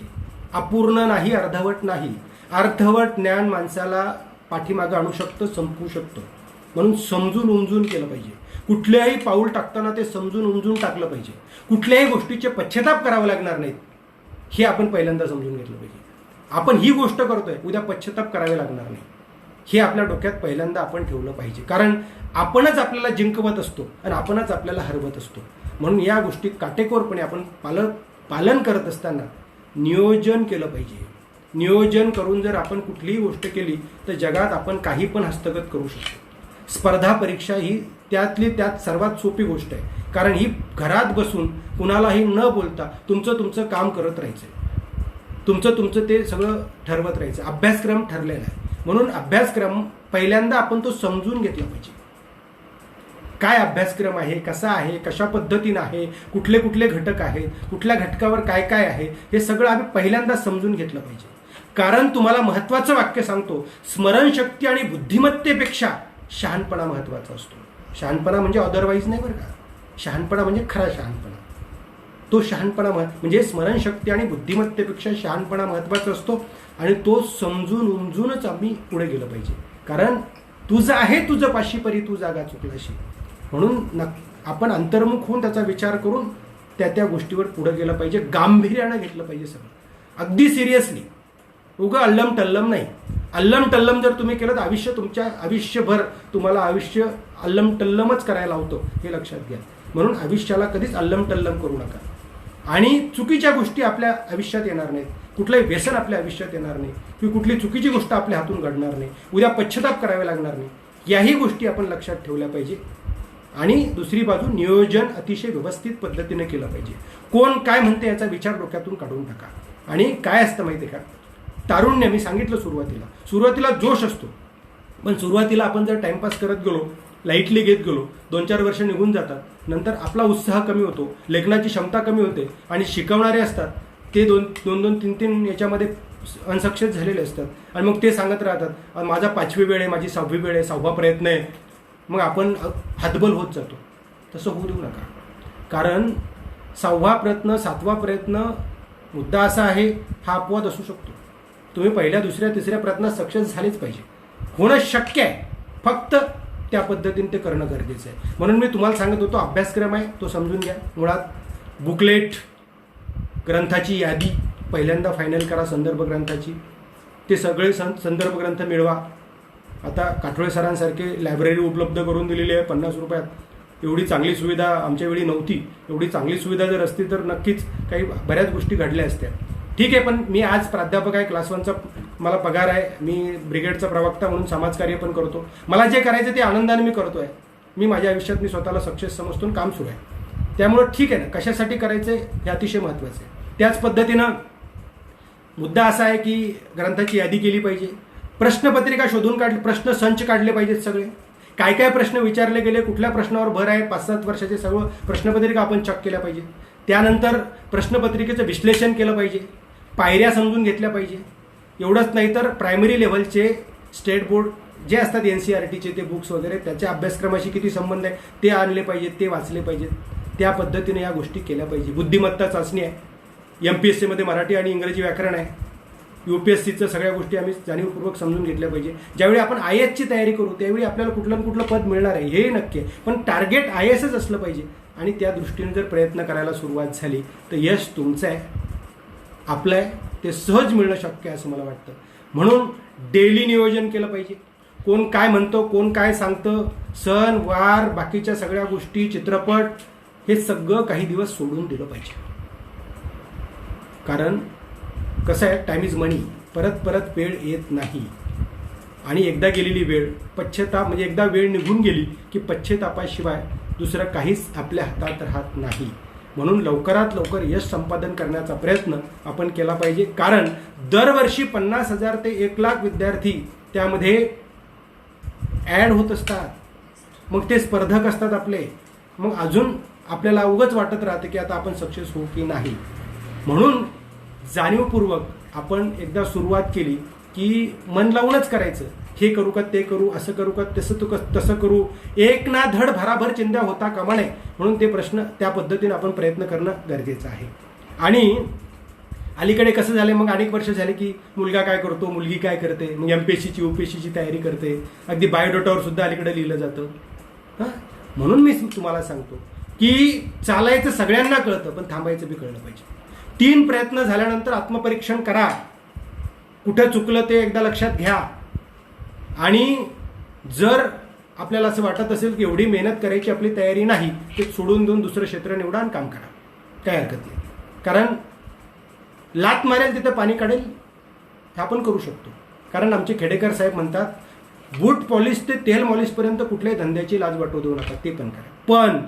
अपूर्ण नाही, अर्धवट नाही. अर्धवट ज्ञान माणसाला पाठीमागं आणू शकतं, संपवू शकतं. म्हणून समजून उमजून केलं पाहिजे. कुठल्याही पाऊल टाकताना ते समजून उमजून टाकलं पाहिजे. कुठल्याही गोष्टीचे पश्चाताप करावे लागणार नाहीत हे आपण पहिल्यांदा समजून घेतलं पाहिजे. आपण ही गोष्ट करतोय, उद्या पश्चाताप करावे लागणार नाही हे आपल्या डोक्यात पहिल्यांदा आपण ठेवलं पाहिजे. कारण आपणच आपल्याला जिंकवत असतो आणि आपणच आपल्याला हरवत असतो. म्हणून या गोष्टी काटेकोरपणे आपण पालन करत असताना नियोजन केलं पाहिजे. नियोजन करून जर आपण कुठलीही गोष्ट केली तर जगात आपण काही पण हस्तगत करू शकतो. स्पर्धा परीक्षा ही त्यातली त्यात सर्वात सोपी गोष्ट आहे. कारण ही घरात बसून कुणालाही न बोलता तुमचं काम करत राहायचं, तुमचं ते सगळं ठरवत राहायचं. अभ्यासक्रम ठरलेला आहे. म्हणून अभ्यासक्रम पहिल्यांदा आपण तो समजून घेतला पाहिजे. काय अभ्यासक्रम आहे, कसा आहे, कशा पद्धतीनं आहे, कुठले कुठले घटक आहेत, कुठल्या घटकावर काय काय आहे, हे सगळं आम्ही पहिल्यांदा समजून घेतलं पाहिजे. कारण तुम्हाला महत्त्वाचं वाक्य सांगतो, स्मरणशक्ती आणि बुद्धिमत्तेपेक्षा शहाणपणा महत्त्वाचा असतो. शहाणपणा म्हणजे अदरवाईज नाही बरं का. शहाणपणा म्हणजे खरा शहाणपणा. तो शहाणपणा म्हणजे स्मरणशक्ती आणि बुद्धिमत्तेपेक्षा शहाणपणा महत्त्वाचा असतो. आणि तो समजून उमजूनच आम्ही पुढे गेलं पाहिजे. कारण तुझं आहे तुझं पाशी परी तू जागा चुकलाशी. म्हणून आपण अंतर्मुख होऊन त्याचा विचार करून त्या गोष्टीवर पुढे गेलं पाहिजे. गांभीर्यानं घेतलं पाहिजे सगळं, अगदी सिरियसली. उगा अल्लम टल्लम नाही. अल्लम टल्लम जर तुम्ही केलं तर आयुष्यभर तुम्हाला अल्लम टल्लमच करायला होतं, हे लक्षात घ्या. म्हणून आयुष्याला कधीच अल्लम टल्लम करू नका. आणि चुकीच्या गोष्टी आपल्या आयुष्यात येणार नाहीत. कुठलंही व्यसन आपल्या आयुष्यात येणार नाही किंवा कुठली चुकीची गोष्ट आपल्या हातून घडणार नाही. उद्या पश्चाताप करावे लागणार नाही. याही गोष्टी आपण लक्षात ठेवल्या पाहिजे. आणि दुसरी बाजू नियोजन अतिशय व्यवस्थित पद्धतीने केलं पाहिजे. कोण काय म्हणते याचा विचार डोक्यातून काढून टाका. आणि काय असतं माहिती आहे का, तारुण्य मी सांगितलं सुरुवातीला जोश असतो. पण सुरुवातीला आपण जर टाइमपास करत गेलो, लाईटली घेत गेलो, 2-4 वर्ष निघून जातात. नंतर आपला उत्साह कमी होतो, लेखनाची क्षमता कमी होते. आणि शिकवणारे असतात ते 2-3 याच्यामध्ये अनसक्सेस झालेले असतात. आणि मग ते सांगत राहतात माझा 5वी वेळ आहे, माझी 6वी वेळ आहे, 6वा प्रयत्न आहे. मग आपण हतबल होत जातो. तसं होऊ देऊ नका. कारण 6वा प्रयत्न, 7वा प्रयत्न, मुद्दा असा आहे हा अपवाद असू शकतो. तुम्ही पहिल्या, दुसऱ्या, तिसऱ्या प्रयत्नात सक्सेस झालेच पाहिजे. होणं शक्य आहे. फक्त त्या पद्धतीने ते करणं गरजेचं आहे. म्हणून मी तुम्हाला सांगत होतो, अभ्यासक्रम आहे तो समजून घ्या. मुळात बुकलेट, ग्रंथाची यादी पहिल्यांदा फायनल करा, संदर्भ ग्रंथाची. ते सगळे संदर्भ ग्रंथ मिळवा. आता काठोळे सरांसारखे लायब्ररी उपलब्ध करून दिलेली आहे 50 रुपयात. एवढी चांगली सुविधा आमच्या वेळी नव्हती. एवढी चांगली सुविधा जर असती तर नक्कीच काही बऱ्याच गोष्टी घडल्या असत्या. ठीक आहे, पण मी आज प्राध्यापक आहे, क्लास 1चा मला पगार आहे, मी ब्रिगेडचा प्रवक्ता म्हणून समाजकार्य पण करतो. मला जे करायचं ते आनंदाने मी करतो आहे. मी माझ्या आयुष्यात मी स्वतःला सक्सेस समजतो आणि काम सुरू आहे. त्यामुळं ठीक आहे ना, कशासाठी करायचं हे अतिशय महत्त्वाचं आहे. त्याच पद्धतीनं मुद्दा असा आहे की ग्रंथाची यादी केली पाहिजे, प्रश्नपत्रिका शोधून काढली, प्रश्न संच काढले पाहिजेत सगळे, काय काय प्रश्न विचारले गेले, कुठल्या प्रश्नावर भर आहे, 5-7 वर्षाचे सगळं प्रश्नपत्रिका आपण चेक केल्या पाहिजे. त्यानंतर प्रश्नपत्रिकेचं विश्लेषण केलं पाहिजे, पायऱ्या समजून घेतल्या पाहिजे. एवढंच नाही तर प्रायमरी लेव्हलचे स्टेट बोर्ड जे असतात NCERTचे ते बुक्स वगैरे त्याच्या अभ्यासक्रमाशी किती संबंध आहे ते आणले पाहिजेत, ते वाचले पाहिजेत. त्या पद्धतीने या गोष्टी केल्या पाहिजे. बुद्धिमत्ता चाचणी आहे, MPSCमध्ये मराठी आणि इंग्रजी व्याकरण आहे, UPSCचं सगळ्या गोष्टी आम्ही जाणीवपूर्वक समजून घेतल्या पाहिजे. ज्यावेळी आपण IASची तयारी करू त्यावेळी आपल्याला कुठलं कुठलं पद मिळणार आहे हे नक्की आहे, पण टार्गेट IASच असलं पाहिजे. आणि त्या दृष्टीने जर प्रयत्न करायला सुरुवात झाली तर यश तुमचं आहे, आपलं आहे, ते सहज मिळणं शक्य आहे असं मला वाटतं. म्हणून डेली नियोजन केलं पाहिजे. कोण काय म्हणतो, कोण काय सांगतं, सण वार, बाकीच्या सगळ्या गोष्टी, चित्रपट, हे सगळं काही दिवस सोडून दिलं पाहिजे. कारण कसं आहे, टाइम इज मनी, परत परत वेळ येत नाही. आणि एकदा गेलेली वेळ पश्चाताप, म्हणजे एकदा वेळ निघून गेली की पश्चातापाशिवाय दुसरं काहीच आपल्या हातात राहत नाही. म्हणून लवकरात लवकर यश संपादन करण्याचा प्रयत्न आपण केला पाहिजे. कारण दरवर्षी 50,000 ते 1,00,000 विद्यार्थी त्यामध्ये ॲड होत असतात. मग ते स्पर्धक असतात आपले. मग अजून आपल्याला उगाच वाटत राहतं की आता आपण सक्सेस होऊ की नाही. म्हणून जाणीवपूर्वक आपण एकदा सुरुवात केली की मन लावूनच करायचं. हे करू का, ते करू, असं करू का, तसं करू, एक ना धड भराभर चिंध्या होता कामा नये. म्हणून ते प्रश्न त्या पद्धतीने आपण प्रयत्न करणं गरजेचं आहे. आणि अलीकडे कसं झालं, मग अनेक वर्ष झाले की मुलगा काय करतो, मुलगी काय करते, मग MPSCची UPSCची तयारी करते, अगदी बायोडेटावर सुद्धा अलीकडे लिहिलं जातं. म्हणून मी तुम्हाला सांगतो की चालायचं सगळ्यांना कळतं, पण थांबायचं बी कळलं पाहिजे. 3 प्रयत्न झाल्यानंतर आत्मपरीक्षण करा, कुठं चुकलं ते एकदा लक्षात घ्या. आणि जर आपल्याला असं वाटत असेल की एवढी मेहनत करायची आपली तयारी नाही, ते सोडून देऊन दुसरं क्षेत्र निवडा आणि काम करा, काही हरकत नाही. कारण लात मारेल तिथे पाणी काढेल, हे आपण करू शकतो. कारण आमचे खेडेकर साहेब म्हणतात, बूट पॉलिश ते तेल मॉलिशपर्यंत कुठल्याही धंद्याची लाज वाटू देऊ नका, ते पण करा. पण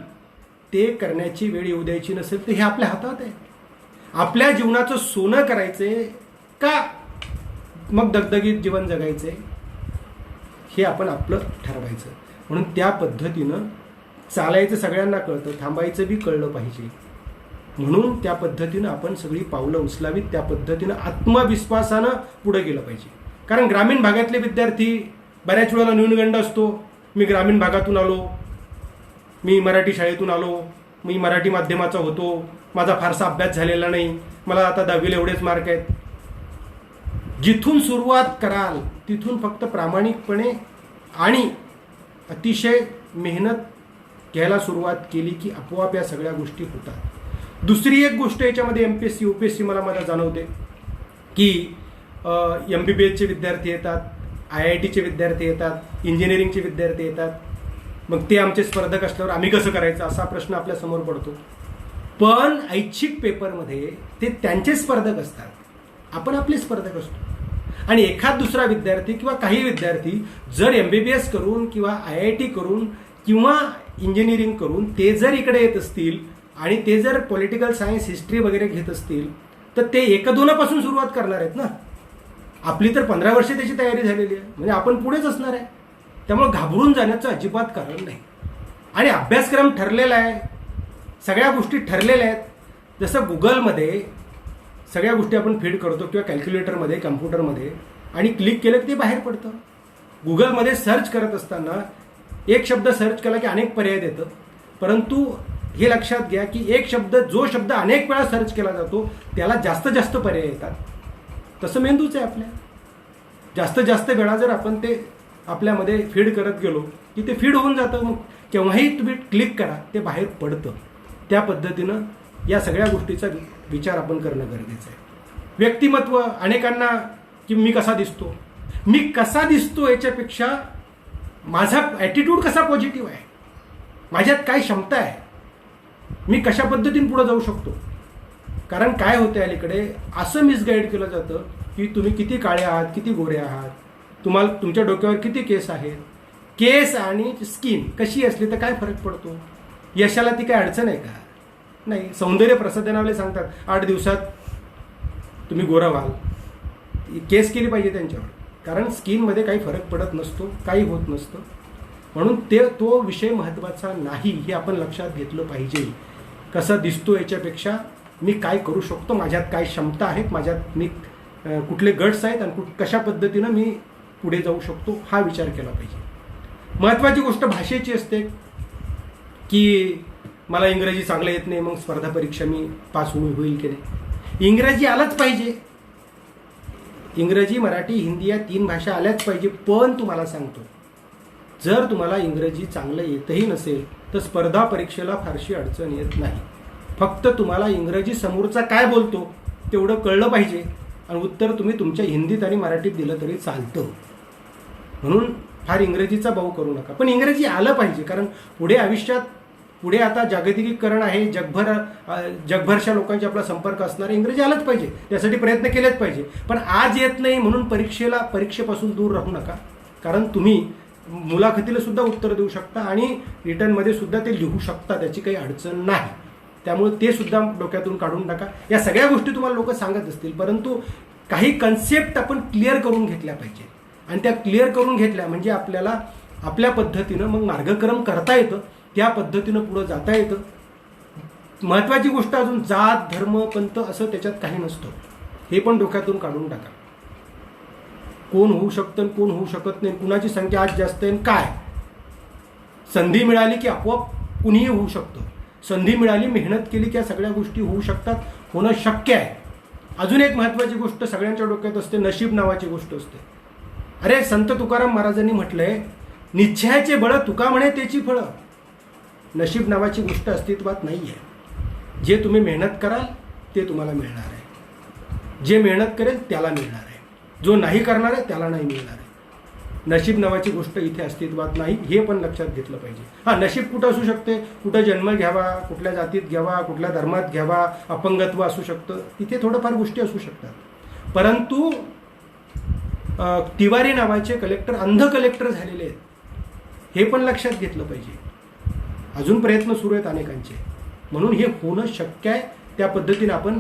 ते करण्याची वेळ येऊ द्यायची नसेल तर हे आपल्या हातात आहे. आपल्या जीवनाचं सोनं करायचंय का मग दगदगीत जीवन जगायचंय, हे आपण आपलं ठरवायचं. म्हणून त्या पद्धतीनं चालायचं सगळ्यांना कळतं, थांबायचं बी कळलं पाहिजे. म्हणून त्या पद्धतीनं आपण सगळी पावलं उचलावीत, त्या पद्धतीनं आत्मविश्वासानं पुढे गेलं पाहिजे. कारण ग्रामीण भागातले विद्यार्थी बऱ्याच वेळेला न्यूनगंड असतो, मी ग्रामीण भागातून आलो, मी मराठी शाळेतून आलो, मी मराठी माध्यमाचा होतो, माझा फारसा अभ्यास झालेला नाही, मला आता 10वीला एवढेच मार्क आहेत. जिथून सुरुवात कराल तिथून फक्त प्रामाणिकपणे आणि अतिशय मेहनत घ्यायला सुरुवात केली की आपोआप या सगळ्या गोष्टी होतात. दुसरी एक गोष्ट याच्यामध्ये MPSC UPSC मला जाणवते की MBBSचे विद्यार्थी येतात, IITचे विद्यार्थी येतात, इंजिनिअरिंगचे विद्यार्थी येतात. मग ते आमचे स्पर्धक असल्यावर आम्ही कसं करायचं असा प्रश्न आपल्या समोर पडतो. पण ऐच्छिक पेपरमध्ये ते त्यांचे स्पर्धक असतात, आपण आपले स्पर्धक असतो. आणि एखाद दुसरा विद्यार्थी किंवा काही विद्यार्थी जर MBBS करून किंवा IIT करून किंवा इंजिनिअरिंग करून ते जर इकडे येत असतील आणि ते जर पॉलिटिकल सायन्स हिस्ट्री वगैरे घेत असतील तर ते 1-2 पासून सुरुवात करणार आहेत ना. आपली तर 15 वर्षे त्याची तयारी झालेली आहे, म्हणजे आपण पुढेच असणार आहे. त्यामुळे घाबरून जाण्याचं अजिबात कारण नाही. आणि अभ्यासक्रम ठरलेला आहे, सगळ्या गोष्टी ठरलेल्या आहेत. जसं गुगलमध्ये सगळ्या गोष्टी आपण फीड करतो किंवा कॅल्क्युलेटरमध्ये, कम्प्युटरमध्ये, आणि क्लिक केलं की ते बाहेर पडतं. गुगलमध्ये सर्च करत असताना एक शब्द सर्च केला की अनेक पर्याय देतं. परंतु हे लक्षात घ्या की जो शब्द अनेक वेळा सर्च केला जातो त्याला जास्त पर्याय येतात. तसं मेंदूच आहे आपल्या. जास्त वेळा जर आपण ते आपल्यामध्ये फीड करत गेलो की ते फीड होऊन जातं. मग केव्हाही तुम्ही क्लिक करा ते बाहेर पडतं. त्या पद्धतीनं या सगळ्या गोष्टीचा विचार आपण करणं गरजेचं आहे. व्यक्तिमत्व अनेकांना की मी कसा दिसतो याच्यापेक्षा माझा ॲटिट्यूड कसा पॉझिटिव्ह आहे, माझ्यात काय क्षमता आहे, मी कशा पद्धतीने पुढे जाऊ शकतो. कारण काय होतं अलीकडे असं मिसगाईड केलं जातं की तुम्ही किती काळे आहात, किती गोरे आहात, तुम्हाला तुमच्या डोक्यावर किती केस आहेत. केस आणि स्किन कशी असली तर काय फरक पडतो, यशाला ती काय अडचण आहे का? नाही. सौंदर्य प्रसाधनावाले सांगतात 8 दिवसात तुम्ही गोरा व्हाल. केस केली पाहिजे त्यांच्यावर, कारण स्किनमध्ये काही फरक पडत नसतो, काही होत नसतं. म्हणून तो विषय महत्त्वाचा नाही हे आपण लक्षात घेतलं पाहिजे. कसं दिसतो याच्यापेक्षा मी काय करू शकतो, माझ्यात काय क्षमता आहेत, माझ्यात मी कुठले गट्स आहेत आणि कशा पद्धतीनं मी पुढे जाऊ शकतो हा विचार केला पाहिजे. महत्त्वाची गोष्ट भाषेची असते की मला इंग्रजी चांगलं येत नाही, मग स्पर्धा परीक्षा मी पास होईल की नाही. इंग्रजी आलंच पाहिजे. इंग्रजी, मराठी, हिंदी या 3 भाषा आल्याच पाहिजे. पण तुम्हाला सांगतो, जर तुम्हाला इंग्रजी चांगलं येतही नसेल तर स्पर्धा परीक्षेला फारशी अडचण येत नाही. फक्त तुम्हाला इंग्रजी समोरचा काय बोलतो तेवढं कळलं पाहिजे आणि उत्तर तुम्ही तुमच्या हिंदीत आणि मराठीत दिलं तरी चालतं. म्हणून फार इंग्रजीचा बाऊ करू नका, पण इंग्रजी आलं पाहिजे. कारण पुढे आयुष्यात आता जागतिकीकरण आहे, जगभरच्या लोकांशी आपला संपर्क असणार, इंग्रजी आलंच पाहिजे. त्यासाठी प्रयत्न केलेच पाहिजे. पण आज येत नाही म्हणून परीक्षेपासून दूर राहू नका. कारण तुम्ही मुलाखतीला सुद्धा उत्तर देऊ शकता आणि रिटर्नमध्ये सुद्धा ते लिहू शकता, त्याची काही अडचण नाही. त्यामुळे ते सुद्धा डोक्यातून काढून टाका. या सगळ्या गोष्टी तुम्हाला लोक सांगत असतील, परंतु काही कन्सेप्ट आपण क्लिअर करून घेतल्या पाहिजे. आणि त्या क्लिअर करून घेतल्या म्हणजे आपल्याला आपल्या पद्धतीनं मग मार्गक्रम करता येतं, त्या पद्धतीनं पुढं जाता येतं. महत्त्वाची गोष्ट अजून जात, धर्म, पंथ असं त्याच्यात काही नसतं. हे पण डोक्यातून काढून टाका. कोण होऊ शकतं कोण होऊ शकत नाही, कुणाची संख्या आज जास्त आहे काय. संधी मिळाली की आपोआप कुणीही होऊ शकतं. संधी मिळाली, मेहनत केली की या सगळ्या गोष्टी होऊ शकतात, होणं शक्य आहे. अजून एक महत्त्वाची गोष्ट सगळ्यांच्या डोक्यात असते, नशीब नावाची गोष्ट असते. अरे संत तुकाराम महाराजांनी म्हटलंय, निश्चयाचे बळ तुका म्हणे त्याची फळं. नशीब नावाची गोष्ट अस्तित्वात नाही आहे. जे तुम्ही मेहनत कराल ते तुम्हाला मिळणार आहे. जे मेहनत करेल त्याला मिळणार आहे, जो नाही करणार आहे त्याला नाही मिळणार आहे. नशीब नावाची गोष्ट इथे अस्तित्वात नाही, हे पण लक्षात घेतलं पाहिजे. नशीब कुठं असू शकते, कुठं जन्म घ्यावा, कुठल्या जातीत घ्यावा, कुठल्या धर्मात घ्यावा, अपंगत्व असू शकतं, तिथे थोडंफार गोष्टी असू शकतात. परंतु तिवारी नावाचे कलेक्टर अंध कलेक्टर झालेले आहेत, हे पण लक्षात घेतलं पाहिजे. अजून प्रयत्न सुरू आहेत अनेकांचे, म्हणून हे होणं शक्य आहे. त्या पद्धतीने आपण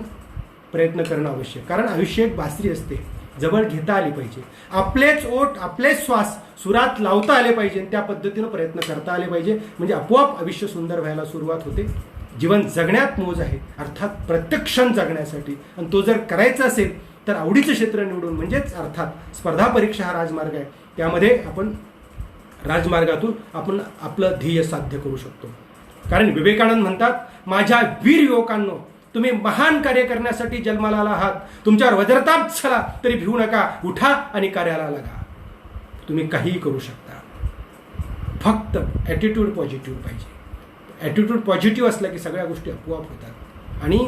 प्रयत्न करणं आवश्यक. कारण आयुष्य एक बासरी असते, जवळ घेता आली पाहिजे. आपलेच ओठ, आपलेच श्वास सुरात लावता आले पाहिजे, त्या पद्धतीनं प्रयत्न करता आले पाहिजे. म्हणजे आपोआप आयुष्य सुंदर व्हायला सुरुवात होते. जीवन जगण्यात मोज आहे, अर्थात प्रत्येक क्षण जगण्यासाठी. आणि तो जर करायचा असेल तर आवडीचं क्षेत्र निवडून, म्हणजेच अर्थात स्पर्धा परीक्षा हा राजमार्ग आहे, त्यामध्ये आपण राजमार्गातून आपण आपलं ध्येय साध्य करू शकतो. कारण विवेकानंद म्हणतात, माझ्या वीर युवकांनो, तुम्ही महान कार्य करण्यासाठी जन्माला आहात. तुमच्यावर वज्रताप झाला तरी भिवू नका, उठा आणि कार्याला लागा. तुम्ही काहीही करू शकता. फक्त ॲटिट्यूड पॉझिटिव्ह पाहिजे. ॲटिट्यूड पॉझिटिव्ह असला की सगळ्या गोष्टी आपोआप होतात. आणि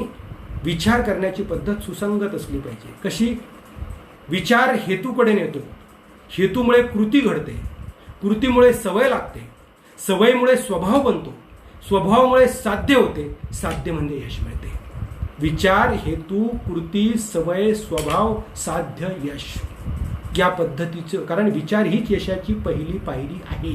विचार करण्याची पद्धत सुसंगत असली पाहिजे. कशी? विचार हेतूकडे नेतो, हेतूमुळे कृती घडते, कृतीमुळे सवय लागते, सवयीमुळे स्वभाव बनतो, स्वभावामुळे साध्य होते, साध्य म्हणजे यश मिळते. विचार, हेतू, कृती, सवय, स्वभाव, साध्य, यश या पद्धतीचं. कारण विचार हीच यशाची पहिली पायरी आहे.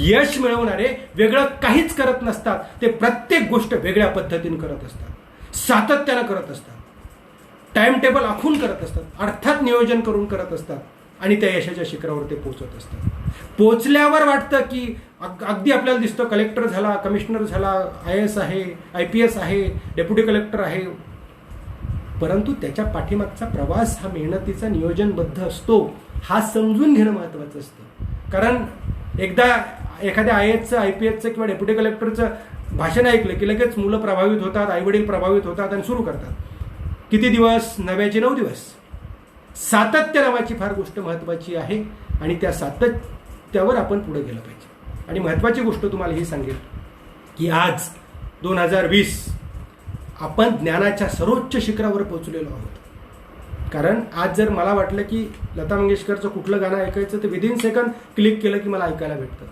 यश मिळवणारे वेगळं काहीच करत नसतात, ते प्रत्येक गोष्ट वेगळ्या पद्धतीने करत असतात, सातत्यानं करत असतात, टाइम टेबल आखून करत असतात, अर्थात नियोजन करून करत असतात आणि त्या यशाच्या शिखरावर ते पोहोचत असतात. पोचल्यावर वाटतं की अगदी आपल्याला दिसतं कलेक्टर झाला, कमिशनर झाला, IAS आहे, IPS आहे, डेप्युटी कलेक्टर आहे, परंतु त्याच्या पाठीमागचा प्रवास हा मेहनतीचा नियोजनबद्ध असतो, हा समजून घेणं महत्त्वाचं असतं. कारण एकदा एखाद्या IASचं, IPSचं किंवा डेप्युटी कलेक्टरचं भाषण ऐकलं की लगेच मुलं प्रभावित होतात, आईवडील प्रभावित होतात आणि सुरू करतात. किती दिवस? 9चे 9 दिवस. सातत्य नावाची फार गोष्ट महत्त्वाची आहे. आणि त्या सातत्यावर आपण पुढे गेलं पाहिजे. आणि महत्त्वाची गोष्ट तुम्हाला ही सांगेल की आज 2020 आपण ज्ञानाच्या सर्वोच्च शिखरावर पोहोचलेलो आहोत. कारण आज जर मला वाटलं की लता मंगेशकरचं कुठलं गाणं ऐकायचं तर विदिन सेकंड क्लिक केलं की मला ऐकायला भेटतं.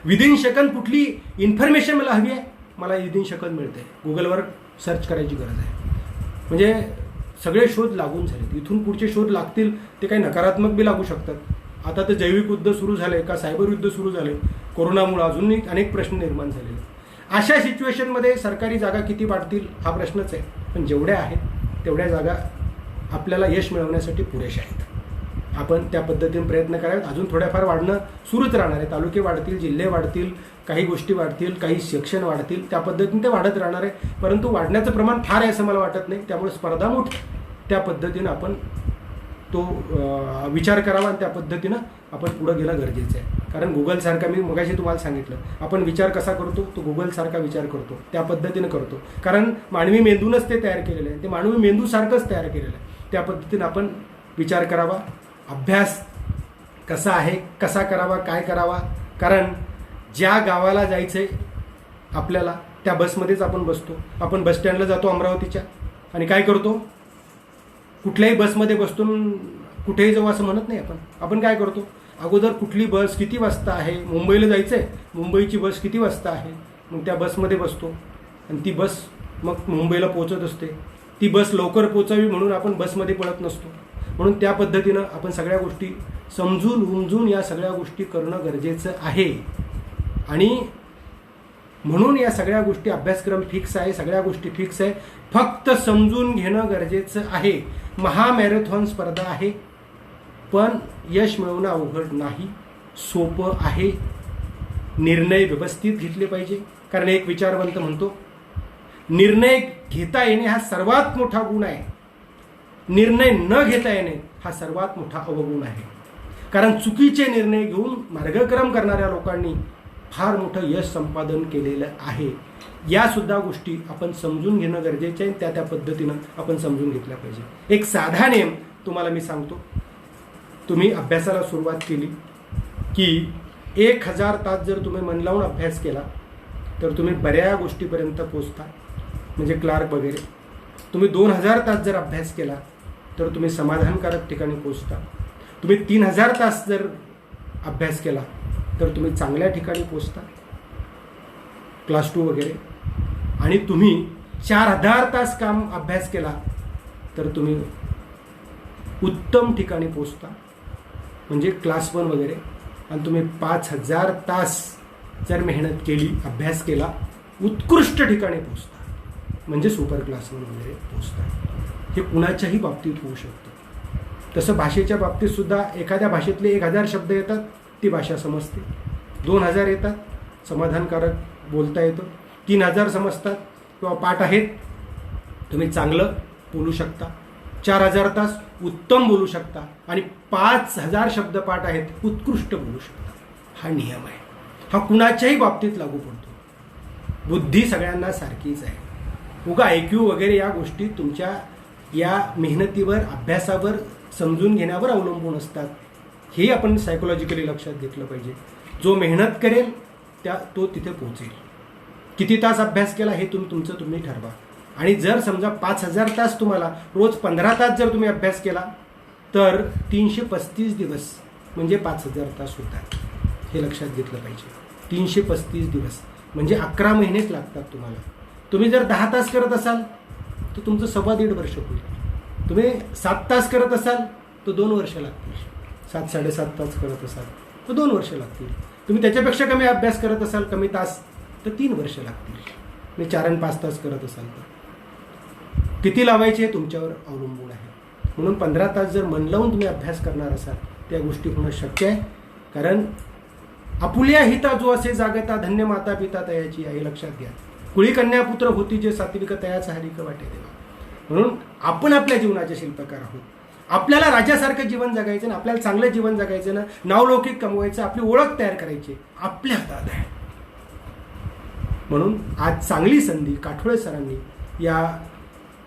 विदिन सेकंड कुठली इन्फॉर्मेशन मला हवी आहे, मला विदिन सेकंड मिळते. गुगलवर सर्च करायची गरज आहे. म्हणजे सगळे शोध लागून झालेत. इथून पुढचे शोध लागतील ते काही नकारात्मक बी लागू शकतात. आता तर जैविक युद्ध सुरू झाले का सायबर युद्ध सुरू झाले, कोरोनामुळे अजूनही अनेक प्रश्न निर्माण झालेले. अशा सिच्युएशनमध्ये सरकारी जागा किती वाढतील हा प्रश्नच आहे. पण जेवढ्या आहेत तेवढ्या जागा आपल्याला यश मिळवण्यासाठी पुरेशा आहेत. आपण त्या पद्धतीने प्रयत्न करावेत. अजून थोड्याफार वाढणं सुरूच राहणार आहे. तालुके वाढतील, जिल्हे वाढतील, काही गोष्टी वाढतील, काही सेक्शन वाढतील, त्या पद्धतीने ते वाढत राहणार आहे. परंतु वाढण्याचं प्रमाण फार आहे असं मला वाटत नाही. त्यामुळे स्पर्धामूठ त्या पद्धतीनं आपण तो विचार करावा आणि त्या पद्धतीनं आपण पुढं गेलं गरजेचं आहे. कारण गुगलसारखा, मी मगाशी तुम्हाला सांगितलं, आपण विचार कसा करतो तो गुगलसारखा विचार करतो, त्या पद्धतीनं करतो. कारण मानवी मेंदूनच ते तयार केलेलं आहे, ते मानवी मेंदूसारखंच तयार केलेलं आहे. त्या पद्धतीनं आपण विचार करावा. अभ्यास कसा आहे, कसा करावा, काय करावा. कारण ज्या गावाला जायचं आहे आपल्याला त्या बसमध्येच आपण बसतो. आपण बसस्टँडला जातो अमरावतीच्या आणि काय करतो, कुठल्याही बसमध्ये बसतो कुठेही जाऊ असं म्हणत नाही. आपण काय करतो, अगोदर कुठली बस किती वाजता आहे, मुंबईला जायचं आहे, मुंबईची बस किती वाजता आहे, मग त्या बसमध्ये बसतो आणि ती बस मग मुंबईला पोहोचत असते. ती बस लवकर पोचावी म्हणून आपण बसमध्ये पळत नसतो. म्हणून त्या पद्धतीनं आपण सगळ्या गोष्टी समजून उमजून या सगळ्या गोष्टी करणं गरजेचं आहे. आणि म्हणून या सगळ्या गोष्टी, अभ्यासक्रम फिक्स आहे, सगळ्या गोष्टी फिक्स आहे, फक्त समजून घेणं गरजेचं आहे. महामॅरेथॉन स्पर्धा आहे, पण यश मिळवणं अवघड नाही, सोपं आहे. निर्णय व्यवस्थित घेतले पाहिजे. कारण एक विचारवंत म्हणतो, निर्णय घेता येणे हा सर्वात मोठा गुण आहे, निर्णय न घेता येणे हा सर्वात मोठा अवगुण आहे. कारण चुकीचे निर्णय घेऊन मार्गक्रम करणाऱ्या लोकांनी फार मोठं यश संपादन केलेलं आहे. या सुद्धा गोष्टी आपण समजून घेणं गरजेचं आहे. त्या पद्धतीनं आपण समजून घेतल्या पाहिजे. एक साधा नियम तुम्हाला मी सांगतो. तुम्ही अभ्यासाला सुरुवात केली की 1000 तास जर तुम्ही मन लावून अभ्यास केला तर तुम्ही बऱ्या गोष्टीपर्यंत पोचता, म्हणजे क्लार्क वगैरे. तुम्ही 2000 तास जर अभ्यास केला तर तुम्ही समाधानकारक ठिकाणी पोचता. तुम्ही 3000 तास जर अभ्यास केला तर तुम्ही चांगल्या ठिकाणी पोचता, क्लास 2 वगैरे. आणि तुम्ही 4000 तास अभ्यास केला तर तुम्ही उत्तम ठिकाणी पोचता, म्हणजे क्लास 1 वगैरे. आणि तुम्ही 5000 तास जर मेहनत केली, अभ्यास केला, उत्कृष्ट ठिकाणी पोचता, म्हणजे सुपर क्लास 1 वगैरे पोचता. हे कुणाच्याही बाबतीत होऊ शकतं. तसं भाषेच्या बाबतीत सुद्धा एखाद्या भाषेतले 1000 शब्द येतात, ती भाषा समजते. 2000 येतात, समाधानकारक बोलता येतं. 3000 समजतात किंवा पाठ आहेत, तुम्ही चांगलं बोलू शकता. 4000 तास उत्तम बोलू शकता. आणि 5000 शब्द पाठ आहेत, उत्कृष्ट बोलू शकता. हा नियम आहे. हा कुणाच्याही बाबतीत लागू पडतो. बुद्धी सगळ्यांना सारखीच आहे. उगा IQ वगैरे या गोष्टी तुमच्या या मेहनतीवर, अभ्यासावर, समजून घेण्यावर अवलंबून असतात. हे आपण सायकोलॉजिकली लक्षात घेतलं पाहिजे. जो मेहनत करेल तो तिथे पोहोचेल. किती तास अभ्यास केला हे तुमचं तुम्ही ठरवा. आणि जर समजा 5000 तास तुम्हाला रोज 15 तास जर तुम्ही अभ्यास केला तर 335 दिवस म्हणजे 5000 तास होतात. हे लक्षात घेतलं पाहिजे. 335 दिवस म्हणजे 11 महिनेच लागतात तुम्हाला. तुम्ही जर 10 तास करत असाल तर तुमचं 1.25 वर्ष होईल. तुम्ही 7 तास करत असाल तर 2 वर्ष लागतील. 7-7.5 तास करत असाल तर 2 वर्ष लागतील. तुम्ही त्याच्यापेक्षा कमी अभ्यास करत असाल, कमी तास, तर 3 वर्ष लागतील. तुम्ही 4 आणि 5 तास करत असाल तर किती लावायचे हे तुमच्यावर अवलंबून आहे. म्हणून 15 तास जर मन लावून तुम्ही अभ्यास करणार असाल त्या गोष्टी होणं शक्य आहे. कारण आपुल्या हिता जो असे जागता, धन्य माता पिता तयाची आहे. हे लक्षात घ्या. कुळी कन्या पुत्र होती जे सात्विक तयाचा हरिक वाटे देवा. म्हणून आपण आपल्या जीवनाचे शिल्पकार आहोत. आपल्याला राजासारखं जीवन जगायचं ना, आपल्याला चांगलं जीवन जगायचं ना, नावलौकिक कमवायचं, आपली ओळख तयार करायची आपल्या हातात आहे. म्हणून आज चांगली संधी काठोळे सरांनी या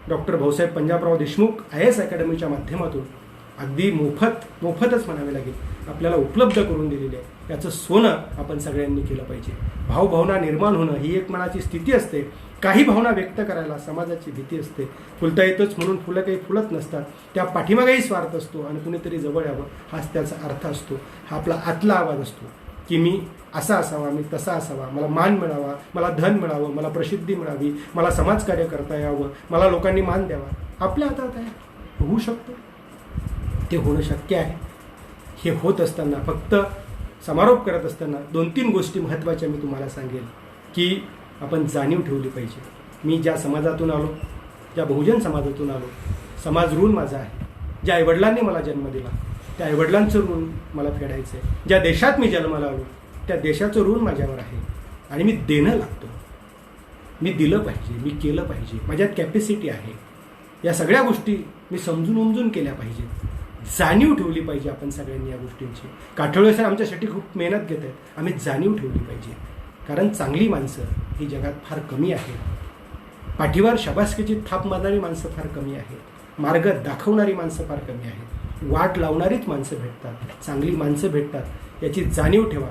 डॉक्टर भाऊसाहेब पंजाबराव देशमुख IAS अकॅडमीच्या माध्यमातून अगदी मोफतच म्हणावे लागेल आपल्याला उपलब्ध करून दिलेली आहे. याचं सोनं आपण सगळ्यांनी केलं पाहिजे. भावभावना निर्माण होणं ही एक मनाची स्थिती असते. काही भावना व्यक्त करायला समाजाची भीती असते. फुलता येतच म्हणून फुलं काही फुलत नसतात. त्या पाठीमागेही स्वार्थ असतो आणि कुणीतरी जवळ यावं हाच त्याचा अर्थ असतो. हा आपला आतला आवाज असतो की मी असा असावा, मी तसा असावा, मला मान मिळावा, मला धन मिळावं, मला प्रसिद्धी मिळावी, मला समाजकार्य करता यावं, मला लोकांनी मान द्यावा. आपल्या हातात आहे, होऊ शकतं, ते होणं शक्य आहे. हे होत असताना फक्त समारोप करत असताना 2-3 गोष्टी महत्त्वाच्या मी तुम्हाला सांगेल की आपण जाणीव ठेवली पाहिजे. मी ज्या समाजातून आलो, ज्या बहुजन समाजातून आलो, समाज ऋण माझा आहे. ज्या आईवडिलांनी मला जन्म दिला त्या आईवडिलांचं ऋण मला फेडायचं आहे. ज्या देशात मी जन्माला आलो त्या देशाचं ऋण माझ्यावर आहे आणि मी देणं लागतो. मी दिलं पाहिजे, मी केलं पाहिजे, माझ्यात कॅपॅसिटी आहे. या सगळ्या गोष्टी मी समजून उमजून केल्या पाहिजेत. जाणीव ठेवली पाहिजे आपण सगळ्यांनी या गोष्टींची. काठोळे सर आमच्यासाठी खूप मेहनत घेत आहेत. आम्ही जाणीव ठेवली पाहिजे, कारण चांगली माणसं ही जगात फार कमी आहेत. पाठीवर शाबासकीची थाप मारणारी माणसं फार कमी आहेत. मार्ग दाखवणारी माणसं फार कमी आहेत. वाट लावणारीच माणसं भेटतात, चांगली माणसं भेटतात. याची जाणीव ठेवा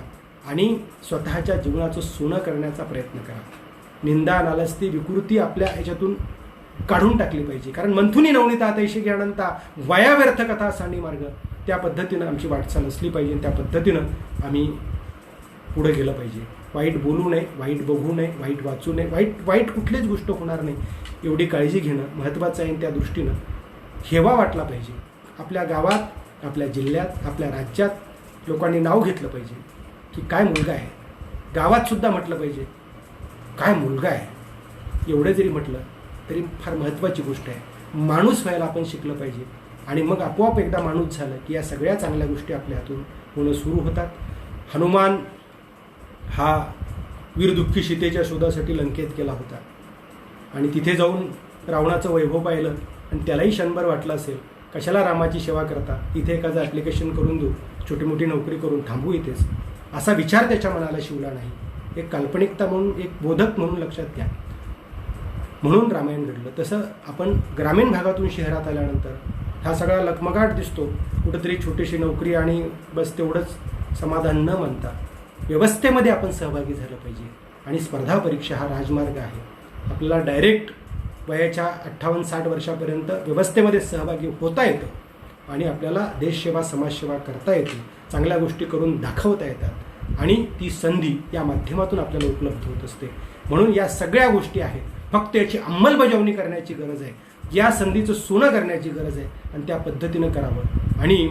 आणि स्वतःच्या जीवनाचं सोनं करण्याचा प्रयत्न करा. निंदा, नालस्ती, विकृती आपल्या ह्याच्यातून काढून टाकली पाहिजे. कारण मंथुनी नवनीता तैशी ज्ञानंता वया व्यर्थ कथा सांडी मार्ग, त्या पद्धतीनं आमची वाटचाल असली पाहिजे. त्या पद्धतीनं आम्ही पुढे गेलं पाहिजे. वाईट बोलू नये, वाईट बघू नये, वाईट वाचू नये, वाईट कुठलीच गोष्ट होणार नाही एवढी काळजी घेणं महत्त्वाचं आहे. त्या दृष्टीनं हेवा वाटला पाहिजे. आपल्या गावात, आपल्या जिल्ह्यात, आपल्या राज्यात लोकांनी नाव घेतलं पाहिजे की काय मुलगा आहे. गावात सुद्धा म्हटलं पाहिजे काय मुलगा आहे. एवढं जरी म्हटलं तरी फार महत्त्वाची गोष्ट आहे. माणूस व्हायला आपण शिकलं पाहिजे आणि मग आपोआप एकदा माणूस झालं की या सगळ्या चांगल्या गोष्टी आपल्या हातून होणं सुरू होतात. हनुमान हा वीरदुःखी सीतेच्या शोधासाठी लंकेत गेला होता आणि तिथे जाऊन रावणाचं वैभव पाहिलं आणि त्यालाही क्षणभर वाटलं असेल कशाला रामाची सेवा करता, इथे एखादं ॲप्लिकेशन करून देऊ, छोटी मोठी नोकरी करून थांबू इथेच, असा विचार त्याच्या मनाला शिवला नाही. एक काल्पनिकता म्हणून, एक बोधक म्हणून लक्षात घ्या. म्हणून रामायण घडलं. तसं आपण ग्रामीण भागातून शहरात आल्यानंतर हा सगळा लखमगाट दिसतो. कुठंतरी छोटीशी नोकरी आणि बस तेवढंच समाधान न मानता व्यवस्थेमध्ये आपण सहभागी झालं पाहिजे. आणि स्पर्धा परीक्षा हा राजमार्ग आहे. आपल्याला डायरेक्ट वयाच्या 58-60 वर्षापर्यंत व्यवस्थेमध्ये सहभागी होता येतं आणि आपल्याला देशसेवा, समाजसेवा करता येते, चांगल्या गोष्टी करून दाखवता येतात आणि ती संधी या माध्यमातून आपल्याला उपलब्ध होत असते. म्हणून या सगळ्या गोष्टी आहेत, फक्त याची अंमलबजावणी करण्याची गरज आहे. या संधीचं सोनं करण्याची गरज आहे आणि त्या पद्धतीनं करावं. आणि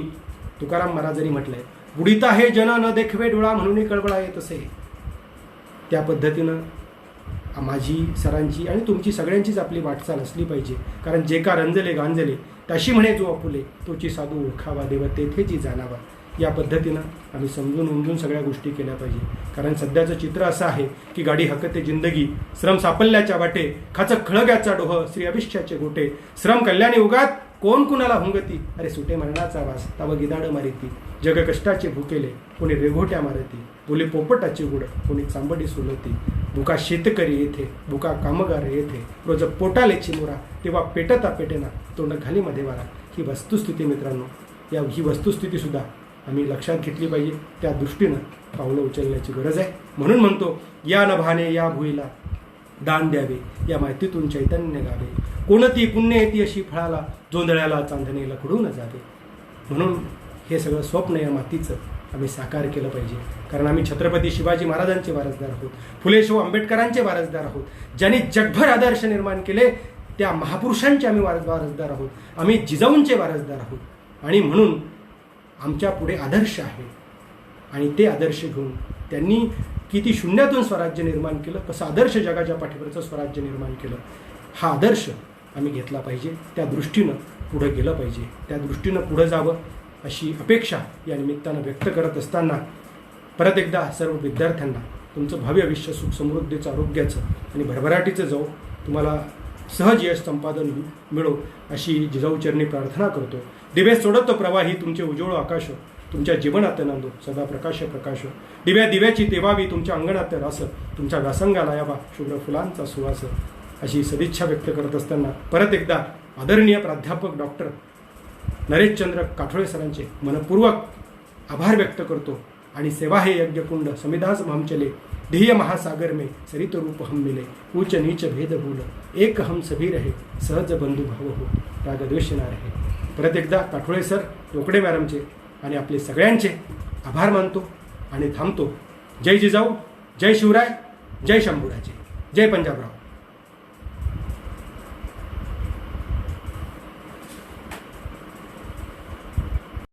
तुकाराम महाराजांनी म्हटलंय, बुडीता हे जन न देखवे डोळा म्हणून कळवळा येत असे. त्या पद्धतीनं माझी, सरांची आणि तुमची सगळ्यांचीच आपली वाटचाल असली पाहिजे. कारण जे का रंजले गांजले तशी म्हणे जो आपुले, तोची साधू ओळखावा देव तेथेची जाणावा. या पद्धतीनं आम्ही समजून उमजून सगळ्या गोष्टी केल्या पाहिजे. कारण सध्याचं चित्र असं आहे की गाडी हकते जिंदगी, श्रम सापल्याच्या वाटे, खाचक खळग्याचा डोह, श्री अभिष्याचे गोटे, श्रम कल्याणी उगात, कोण कुणाला हुंगती, अरे सुटे मरणाचा वास, तव गिदाड मारिती, जग कष्टाचे भुकेले, कोणी रेघोट्या मारती, बोले पोपटाची गुड, कोणी चांबडी सोलती, बुका शेतकरी येथे, बुका कामगार येथे, रोज पोटाले चिमुरा, तेव्हा पेटता पेटेना, तोंड खाली मध्ये वारा. ही वस्तुस्थिती मित्रांनो, ही वस्तुस्थितीसुद्धा आम्ही लक्षात घेतली पाहिजे. त्या दृष्टीनं पावलं उचलण्याची गरज आहे. म्हणून म्हणतो, या नभाने या भुईला दान द्यावे, या माहितीतून चैतन्य गावे, कोणती पुण्य येते अशी फळाला, जोंधळ्याला चांदणे लखडून जावे. म्हणून हे सगळं स्वप्न या मातीचं आम्ही साकार केलं पाहिजे. कारण आम्ही छत्रपती शिवाजी महाराजांचे वारसदार आहोत, फुले शाहू आंबेडकरांचे वारसदार आहोत. ज्यांनी जगभर आदर्श निर्माण केले त्या महापुरुषांचे आम्ही वारसदार आहोत. आम्ही जिजाऊंचे वारसदार आहोत आणि म्हणून आमच्या पुढे आदर्श आहे आणि ते आदर्श घेऊन त्यांनी किती शून्यातून स्वराज्य निर्माण केलं, कसं आदर्श जगाच्या पाठीवरचं स्वराज्य निर्माण केलं, हा आदर्श आम्ही घेतला पाहिजे. त्या दृष्टीनं पुढं गेलं पाहिजे, त्या दृष्टीनं पुढं जावं अशी अपेक्षा या निमित्तानं व्यक्त करत असताना परत एकदा सर्व विद्यार्थ्यांना तुमचं भव्य आयुष्य, सुख समृद्धीचं, आरोग्याचं आणि भरभराटीचं जाऊ, तुम्हाला सहज यश संपादन मिळो अशी जिजाऊचरणी प्रार्थना करतो. दिवे सोडत प्रवाही तुमचे उज्ज्वळ आकाश, तुमच्या जीवनात नांदो सदा प्रकाश प्रकाश. दिव्याची तेवावी तुमच्या अंगणात रास, तुमच्या व्यासंगाला यावा शुभ्र फुलांचा सुवास. अशी सदिच्छा व्यक्त करत असताना परत एकदा आदरणीय प्राध्यापक डॉक्टर नरेशचंद्र काठोळे सरांचे मनपूर्वक आभार व्यक्त करतो आणि सेवा हे यज्ञकुंड समिदास हम चले ध्येय महासागर में सरित रूप हम मिले ऊंच नीच भेद भूल एक हम सभी रहे सहज बंधू भाव हो रागद्वेष ना रहे. परत एकदा काठोळे सर, रोकडे मॅडमचे आणि आपले सगळ्यांचे आभार मानतो आणि थांबतो. जय जिजाऊ, जय शिवराय, जय शंभूराजे, जय पंजाबराव.